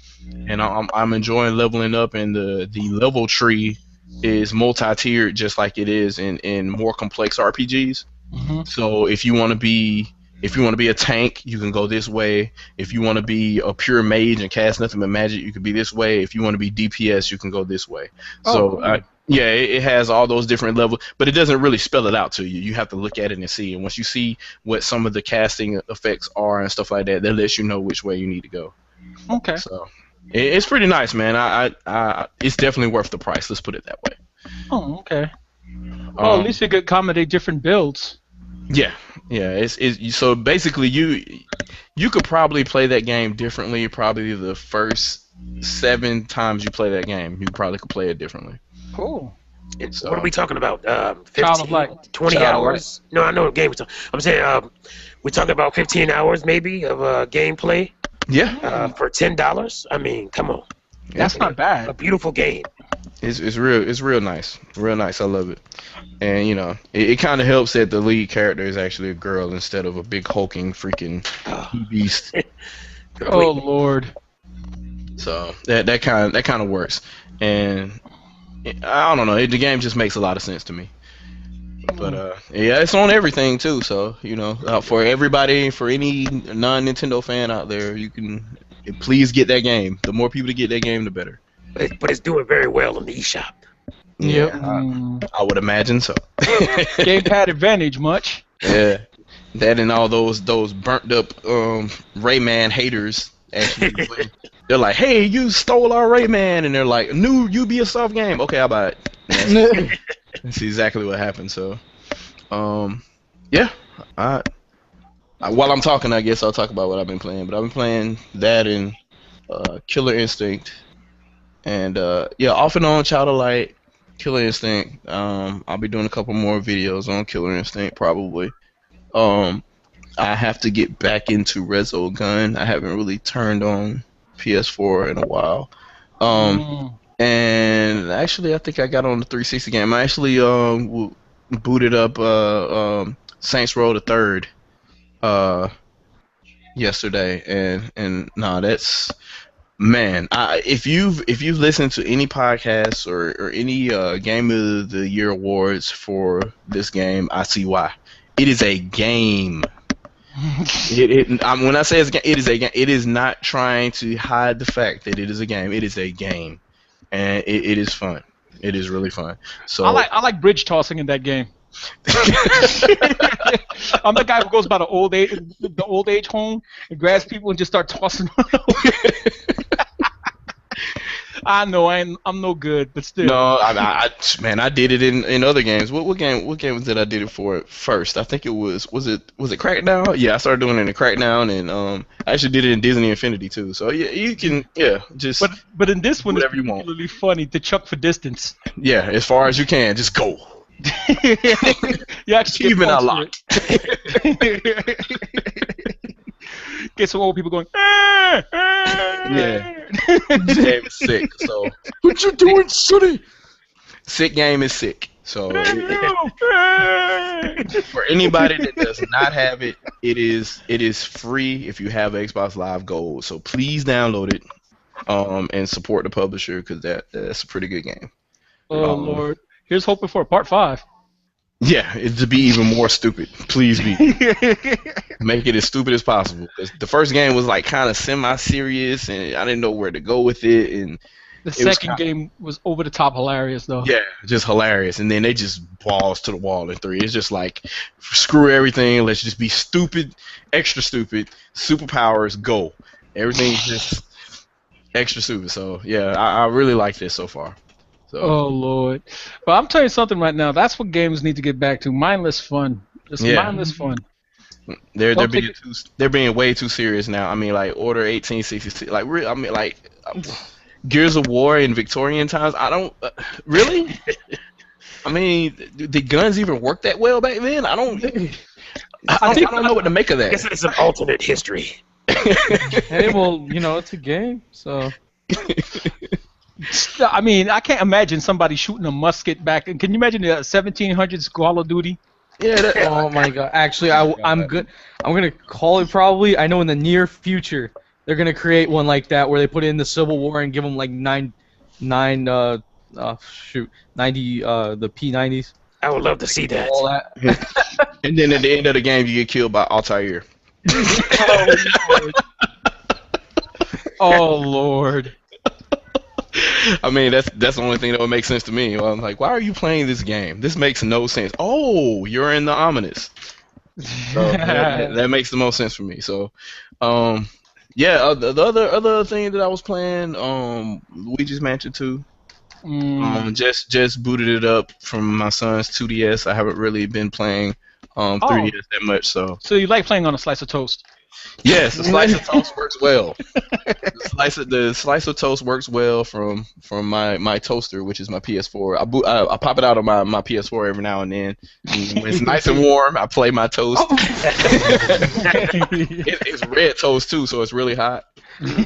and I'm enjoying leveling up, and the level tree is multi-tiered, just like it is in more complex RPGs. Mm-hmm. So if you want to be a tank, you can go this way. If you want to be a pure mage and cast nothing but magic, you can be this way. If you want to be DPS, you can go this way. It has all those different levels, but it doesn't really spell it out to you. You have to look at it and see. And once you see what some of the casting effects are and stuff like that, that lets you know which way you need to go. Okay. So it's pretty nice, man. It's definitely worth the price. Let's put it that way. Oh, okay. Well, at least it could accommodate different builds. Yeah. So basically, you could probably play that game differently. Probably the first 7 times you play that game, you probably could play it differently. Cool. What are we talking about? 15, Child of Light. 20 Child of hours? No, I know what game we're talking. I'm saying we're talking about 15 hours maybe of gameplay. Yeah. For $10. I mean, come on. That's not A bad. beautiful game. It's real nice, real nice. I love it, and you know, it kind of helps that the lead character is actually a girl instead of a big hulking freaking beast. Oh Lord. So that kind of works, and I don't know. The game just makes a lot of sense to me. But yeah, it's on everything too. So you know, for everybody, for any non-Nintendo fan out there, you can please get that game. The more people to get that game, the better. But it's doing very well in the eShop. Yeah, I would imagine so. Gamepad Advantage, much. Yeah, that and all those burnt up Rayman haters actually. They're like, hey, you stole our Rayman, and they're like, new Ubisoft game. Okay, I'll buy it. That's exactly what happened. So, yeah. While I'm talking, I guess I'll talk about what I've been playing. But I've been playing that and Killer Instinct, and yeah, off and on Child of Light, Killer Instinct. I'll be doing a couple more videos on Killer Instinct probably. I have to get back into Resogun. I haven't really turned on PS4 in a while. And actually, I think I got on the 360 game. I actually booted up Saints Row the Third yesterday, and nah, that's man. If you've listened to any podcasts or any Game of the Year awards for this game, I see why. It is a game. When I say it's a game, it is a game. It is not trying to hide the fact that it is a game. It is a game, and it is fun. It is really fun. So I like bridge tossing in that game. I'm the guy who goes by the old age home and grabs people and just start tossing them. I know I'm no good, but still. No, man, I did it in other games. What games did I did it for first? I think it was it Crackdown? Yeah, I started doing it in Crackdown, and I actually did it in Disney Infinity too. So yeah, you can just. But in this one, whatever it's you want. particularly funny to chuck for distance. Yeah, as far as you can, just go. You actually Achievement unlocked. Get some old people going. Yeah. This game is sick. So what you doing, Sonny? Sick game is sick. So for anybody that does not have it, it is free if you have Xbox Live Gold. So please download it, and support the publisher because that's a pretty good game. Oh Lord. Here's hoping for a part 5. Yeah, it's to be even more stupid. Please be. Make it as stupid as possible. 'Cause the first game was like kind of semi-serious, and I didn't know where to go with it. And the second game was over the top hilarious, though. Yeah, just hilarious. And then they just balls to the wall in 3. It's just like, screw everything. Let's just be stupid, extra stupid. Superpowers, go. Everything's just extra stupid. So yeah, I really like this so far. So. Oh Lord! But I'm telling you something right now. That's what games need to get back to. Mindless fun. Just mindless fun. They're being way too serious now. I mean, like Order 1866. Like I mean, like Gears of War in Victorian times. I don't really. I mean, did guns even work that well back then? I don't know what to make of that. I guess it's an alternate history. Hey, well, you know, it's a game, so. I mean, I can't imagine somebody shooting a musket back. Can you imagine the 1700s Call of Duty? Yeah. Oh my God! Actually, I'm good. I'm gonna call it probably. I know in the near future they're gonna create one like that where they put in the Civil War and give them like 90 the P90s. I would love to see that. All that. And then at the end of the game, you get killed by Altair. Oh Lord. I mean, that's the only thing that would make sense to me. I'm like, why are you playing this game? This makes no sense. Oh, you're in the ominous. So that makes the most sense for me. So, yeah. The other thing that I was playing, Luigi's Mansion 2. Just booted it up from my son's 2DS. I haven't really been playing 3DS that much. So you like playing on a slice of toast? Yes, the slice of toast works well. The slice of toast works well from my toaster, which is my PS4. I pop it out on my PS4 every now and then. And when it's nice and warm, I play my toast. It's red toast too, so it's really hot.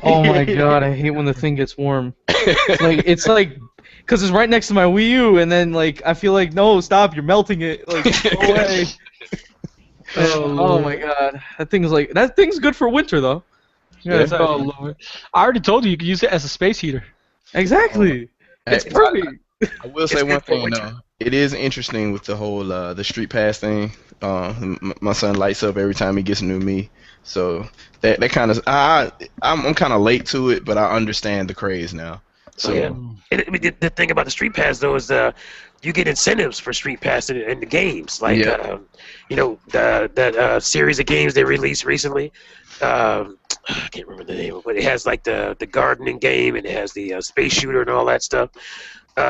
Oh my God, I hate when the thing gets warm. It's like because it's right next to my Wii U, and then like I feel like no, stop, you're melting it. Like go away. Oh my god, that thing's good for winter though. Yeah, oh Lord. I already told you could use it as a space heater. Exactly. It's perfect. I will say one thing though. It is interesting with the whole the Street Pass thing. My son lights up every time he gets a new me. So that kind of I'm kind of late to it, but I understand the craze now. So yeah. The thing about the Street Pass though is you get incentives for Street Pass in the games, like you know that series of games they released recently. I can't remember the name, but it has like the gardening game and it has the space shooter and all that stuff.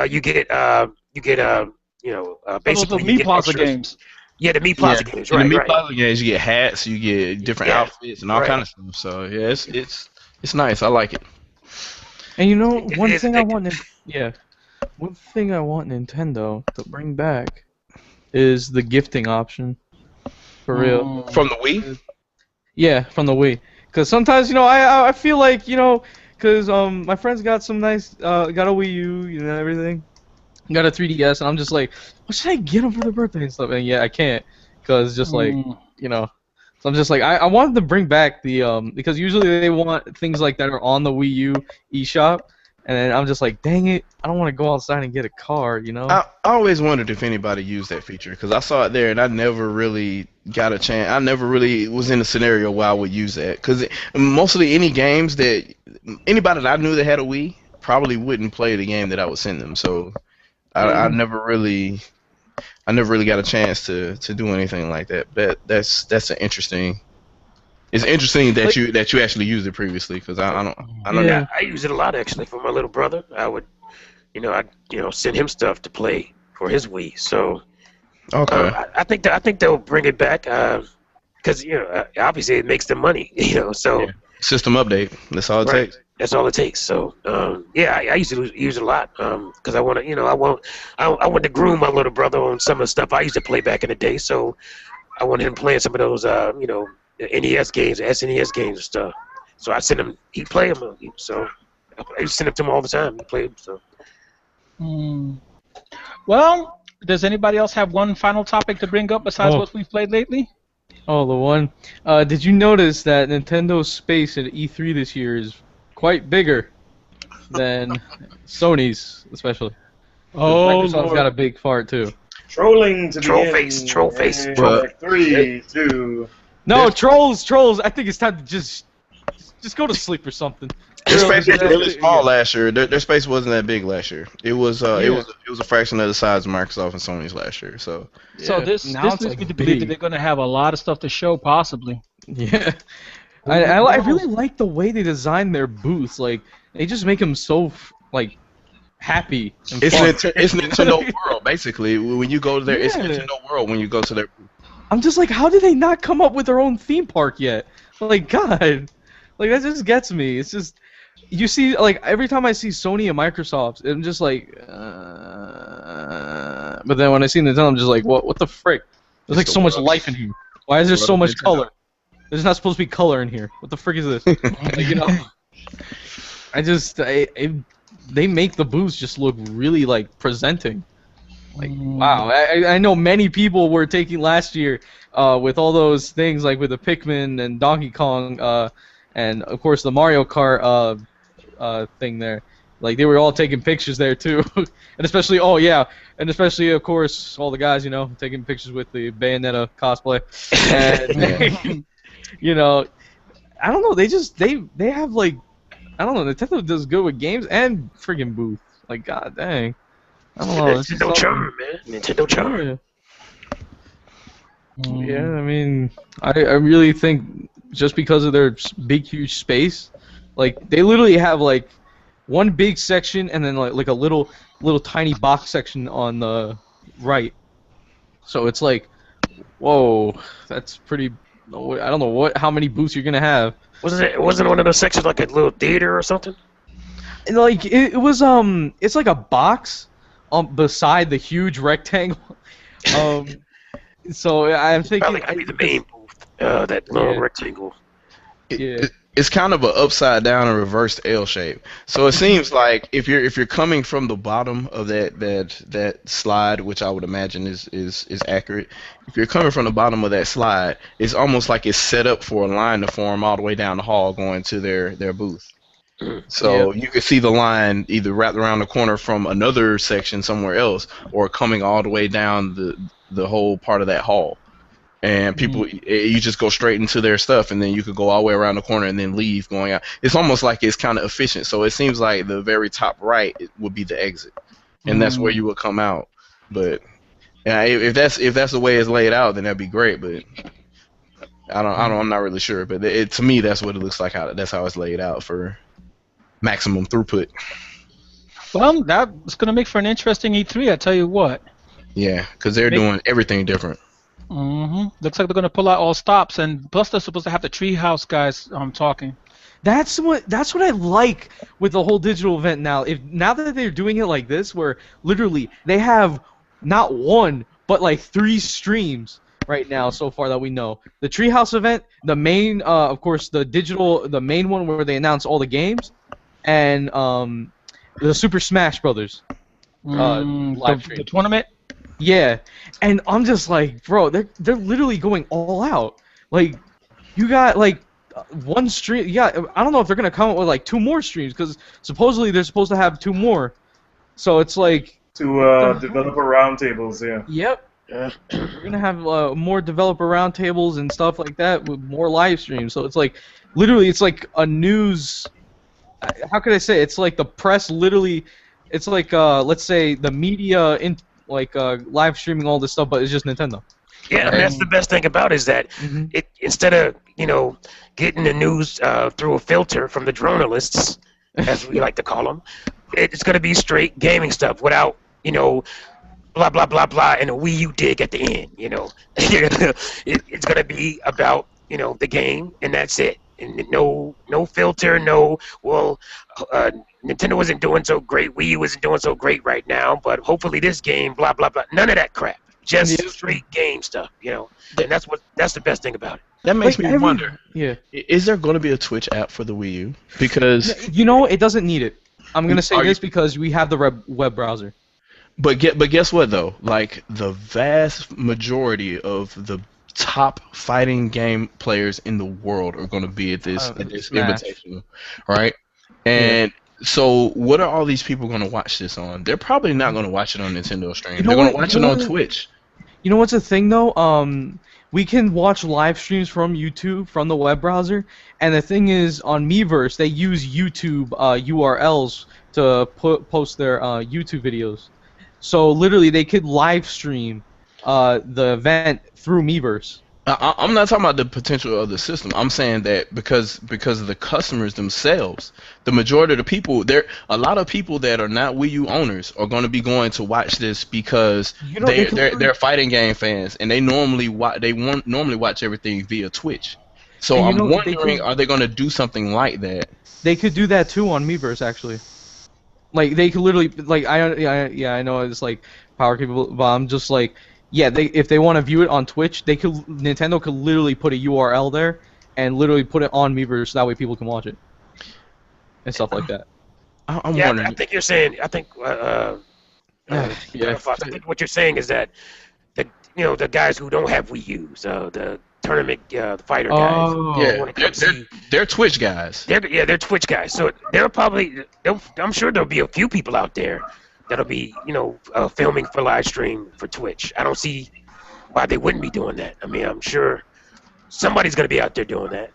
You get basically the Mii Plaza games. Yeah, the Mii Plaza games, right? In the Mii Plaza games, you get hats, you get different outfits, and all kind of stuff. So yeah, it's nice. I like it. And you know, one thing I want Nintendo to bring back is the gifting option. For real. From the Wii? Yeah, from the Wii. Because sometimes, you know, I feel like, you know, because my friends got some nice, got a Wii U, you know, everything. Got a 3DS, and I'm just like, what should I get them for their birthday and stuff? And yeah, I can't, because just like, you know. So I'm just like, I wanted to bring back the, because usually they want things like that are on the Wii U eShop, and then I'm just like, dang it, I don't want to go outside and get a car, you know? I always wondered if anybody used that feature, because I saw it there, and I never really got a chance. I never really was in a scenario where I would use that, because mostly any games that, anybody that I knew that had a Wii probably wouldn't play the game that I would send them, so I never really got a chance to do anything like that. But that's an interesting. It's interesting that you actually used it previously, because I don't. Yeah, I use it a lot actually for my little brother. I would, send him stuff to play for his Wii. So, okay. I think they'll bring it back because obviously it makes them money. So system update. That's all it takes. That's all it takes. So, I used to use it a lot because I want to, I want to groom my little brother on some of the stuff I used to play back in the day. So, I wanted him playing some of those, NES games, SNES games and stuff. So I sent him. He played them. So I send them to him all the time. He played them. So. Well, does anybody else have one final topic to bring up besides what we've played lately? Oh, the one. Did you notice that Nintendo's space at E3 this year is quite bigger than Sony's, especially? Oh, Microsoft's Lord. got a big fart too. Trolling to Troll begin. face, troll face. 3, 2. No, trolls. I think it's time to just go to sleep or something. Their space was really small last year. Their space wasn't that big last year. It was it was a fraction of the size of Microsoft and Sony's last year. So this leads me to believe that they're going to have a lot of stuff to show, possibly. Yeah. I really like the way they design their booths. Like they just make them so happy. And it's fun. it's Nintendo World basically. When you go there, it's Nintendo World when you go to their. I'm just like, how did they not come up with their own theme park yet? Like, God, like that just gets me. It's just, you see, like every time I see Sony and Microsoft, I'm just like, but then when I see Nintendo, I'm just like, what the frick? There's like so much life in here. Why is there so much color? There's not supposed to be color in here. What the frick is this? They make the booths just look really like presenting. Like, wow, I know many people were taking last year with all those things like with the Pikmin and Donkey Kong and of course the Mario Kart thing there. Like they were all taking pictures there too, and especially of course all the guys taking pictures with the Bayonetta cosplay. And, I don't know. They have like, I don't know. Nintendo does good with games and friggin' booth. Like, god dang. I don't know. Nintendo charm, man. Nintendo charm. Yeah, I mean, I really think just because of their big, huge space, like they literally have like one big section and then like a little tiny box section on the right. So it's like, whoa, that's pretty. I don't know how many booths you're gonna have. Wasn't one of those sections like a little theater or something? And like it was it's like a box beside the huge rectangle. So I'm thinking probably gotta be the main booth, that little rectangle. Yeah. it's kind of an upside down and reversed L shape. So it seems like if you're coming from the bottom of that slide, which I would imagine is accurate. If you're coming from the bottom of that slide, it's almost like it's set up for a line to form all the way down the hall going to their booth. So you could see the line either wrapped around the corner from another section somewhere else, or coming all the way down the whole part of that hall. And people, you just go straight into their stuff, and then you could go all the way around the corner and then leave going out. It's almost like it's kind of efficient. So it seems like the very top right would be the exit, and that's where you would come out. But yeah, if that's the way it's laid out, then that'd be great. But I'm not really sure. But to me, that's what it looks like. That's how it's laid out for maximum throughput. Well, that's going to make for an interesting E3, I tell you what. Yeah, because they're doing everything different. Looks like they're going to pull out all stops, and plus they're supposed to have the Treehouse guys talking. That's what I like with the whole digital event now. Now that they're doing it like this, where literally they have not one but like 3 streams right now so far that we know. The Treehouse event, the main, of course, the main one where they announce all the games, and the Super Smash Brothers live stream. The tournament. Yeah, and I'm just like, bro, they're literally going all out. Like, you got like one stream. Yeah, I don't know if they're gonna come up with like 2 more streams, because supposedly they're supposed to have 2 more. So it's like developer roundtables. Yeah. Yep. We're gonna have more developer roundtables and stuff like that with more live streams. So it's like, literally, it's like a news. How could I say? It's like the press. Literally, it's like let's say the media in like live streaming all this stuff, but it's just Nintendo. Yeah, and that's the best thing about it, is that it, instead of getting the news through a filter from the journalists, as we like to call them, it's gonna be straight gaming stuff without blah blah blah blah and a Wii U dig at the end. It's gonna be about the game, and that's it. And no filter, Nintendo wasn't doing so great, Wii U isn't doing so great right now, but hopefully this game, blah blah blah. None of that crap. Just straight game stuff, and that's the best thing about it. That makes me wonder. Yeah. Is there going to be a Twitch app for the Wii U? Because it doesn't need it. I'm gonna say this because we have the web browser. But guess what though? Like, the vast majority of the top fighting game players in the world are going to be at this Invitational, right? And so, what are all these people going to watch this on? They're probably not going to watch it on Nintendo Stream. They're going to watch it on Twitch. You know what's the thing though? We can watch live streams from YouTube from the web browser, and the thing is, on Miiverse they use YouTube URLs to post their YouTube videos. So literally, they could live stream the event through Miiverse. I'm not talking about the potential of the system. I'm saying that because of the customers themselves, the majority of the people, a lot of people that are not Wii U owners are going to be going to watch this because they're fighting game fans, and they normally watch everything via Twitch. So I'm wondering, are they going to do something like that? They could do that too on Miiverse, actually. Like, they could literally, like, I know it's like power capable, but I'm just like, yeah, if they want to view it on Twitch, Nintendo could literally put a URL there and literally put it on Miiverse, so that way people can watch it and stuff like that. I'm wondering. I think you're saying. I think. I think what you're saying is that the guys who don't have Wii U's, the tournament, the fighter guys. They're Twitch guys. They're Twitch guys. So I'm sure there'll be a few people out there that'll be, filming for live stream for Twitch. I don't see why they wouldn't be doing that. I mean, I'm sure somebody's going to be out there doing that.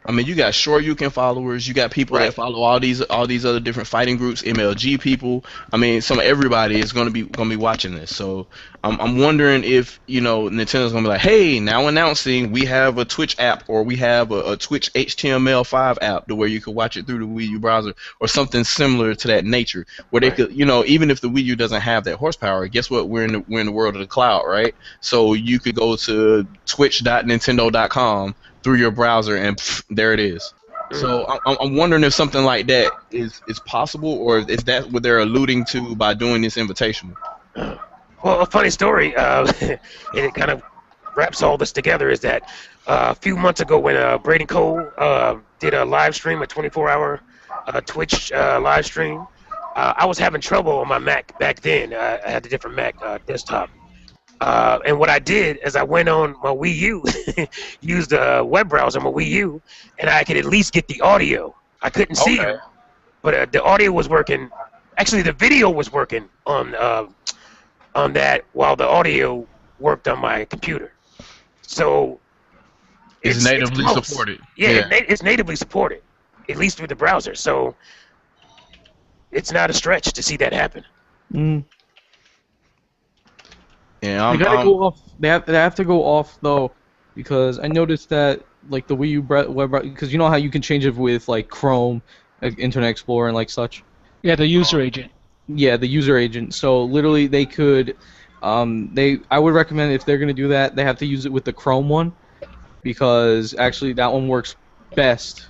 I mean, you got Shoryuken followers, you got people that follow all these other different fighting groups, MLG people. I mean, everybody is gonna be watching this. So I'm wondering if Nintendo's gonna be like, hey, now announcing we have a Twitch app, or we have a Twitch HTML5 app to where you could watch it through the Wii U browser, or something similar to that nature, where they could, even if the Wii U doesn't have that horsepower, guess what? We're in the world of the cloud, right? So you could go to twitch.nintendo.com through your browser, and there it is. So I'm wondering if something like that is possible, or is that what they're alluding to by doing this Invitational? Well, a funny story. It kind of wraps all this together is that a few months ago when Braden Cole did a live stream, a 24-hour Twitch live stream, I was having trouble on my Mac back then. I had a different Mac desktop. And what I did is I went on my Wii U, used a web browser on my Wii U, and I could at least get the audio. I couldn't see it, but the audio was working. Actually, the video was working on that while the audio worked on my computer. So it's natively supported. Yeah, it's natively supported, at least through the browser. So it's not a stretch to see that happen. Mm. Yeah, They gotta go off. They have to go off though, because I noticed that like the Wii U web, because you know how you can change it with like Chrome, like Internet Explorer and like such. Yeah, the user agent. Yeah, the user agent. So literally, they could. I would recommend if they're gonna do that, they have to use it with the Chrome one, because actually that one works best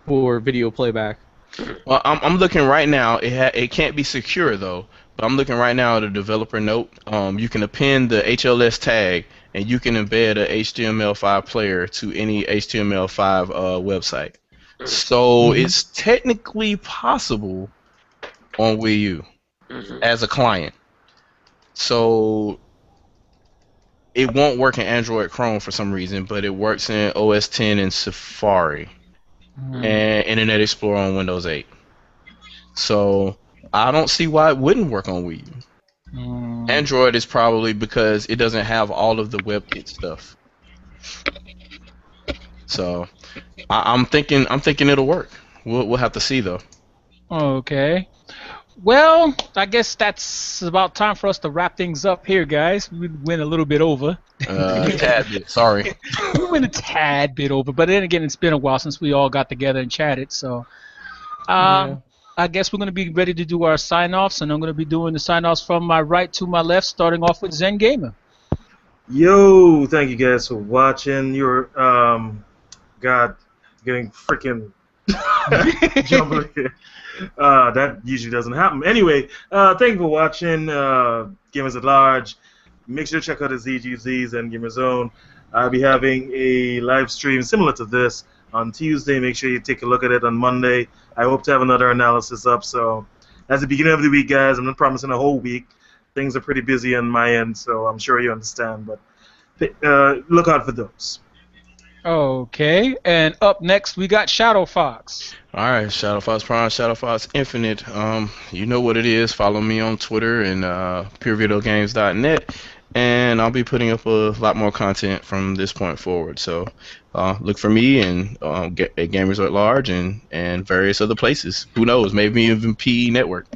for video playback. Well, I'm looking right now. It can't be secure though. But I'm looking right now at a developer note. You can append the HLS tag, and you can embed a HTML5 player to any HTML5 website. So it's technically possible on Wii U as a client. So it won't work in Android Chrome for some reason, but it works in OS X and Safari and Internet Explorer on Windows 8. So I don't see why it wouldn't work on Wii U. Android is probably because it doesn't have all of the WebKit stuff. So I'm thinking it'll work. We'll have to see though. Okay. Well, I guess that's about time for us to wrap things up here, guys. We went a little bit over. A tad bit. Sorry. We went a tad bit over, but then again, it's been a while since we all got together and chatted. So, I guess we're going to be ready to do our sign-offs, and I'm going to be doing the sign-offs from my right to my left, starting off with Zen Gamer. Yo, thank you guys for watching. You're, God, getting freaking jumping here. That usually doesn't happen. Anyway, thank you for watching. Gamers at Large. Make sure to check out the ZGZs and Gamer Zone. I'll be having a live stream similar to this on Tuesday. Make sure you take a look at it on Monday. I hope to have another analysis up. So, that's the beginning of the week, guys. I'm not promising a whole week. Things are pretty busy on my end, so I'm sure you understand. But look out for those. Okay, and up next we got Shadow Fox. All right, Shadow Fox Prime, Shadow Fox Infinite. You know what it is. Follow me on Twitter and purevideogames.net, and I'll be putting up a lot more content from this point forward. So look for me and at Gamers at Large and various other places. Who knows? Maybe even PE Network.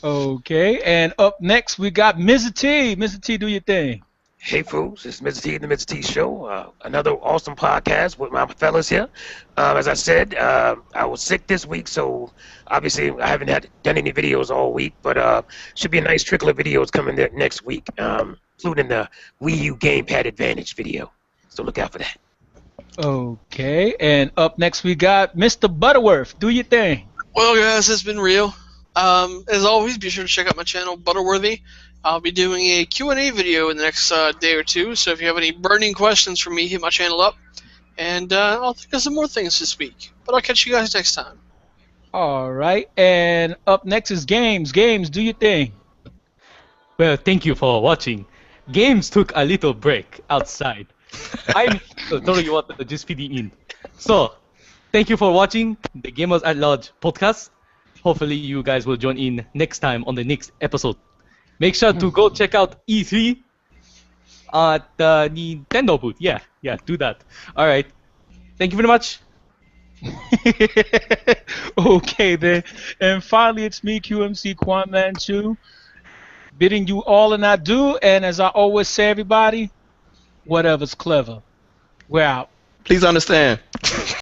Okay, and up next we got Mr. T. Mr. T, do your thing. Hey, fools, it's Mr. T and the Mr. T Show. Another awesome podcast with my fellas here. As I said, I was sick this week, so obviously I haven't done any videos all week, but should be a nice trickle of videos coming there next week, including the Wii U Gamepad Advantage video. So look out for that. Okay, and up next we got Mr. Butterworth. Do your thing. Well, guys, it's been real. As always, be sure to check out my channel, Butterworthy. I'll be doing a Q&A video in the next day or two, so if you have any burning questions for me, hit my channel up, and I'll think of some more things this week. But I'll catch you guys next time. All right, and up next is Games. Games, do your thing. Well, thank you for watching. Games took a little break outside. I'm sorry what just feeding in. So, thank you for watching the Gamers at Large podcast. Hopefully you guys will join in next time on the next episode. Make sure to go check out E3 at the Nintendo booth. Yeah, do that. All right. Thank you very much. Okay, then. And finally, it's me, QMC Quan Manchu, bidding you all an adieu. And as I always say, everybody, whatever's clever. We're out. Please understand.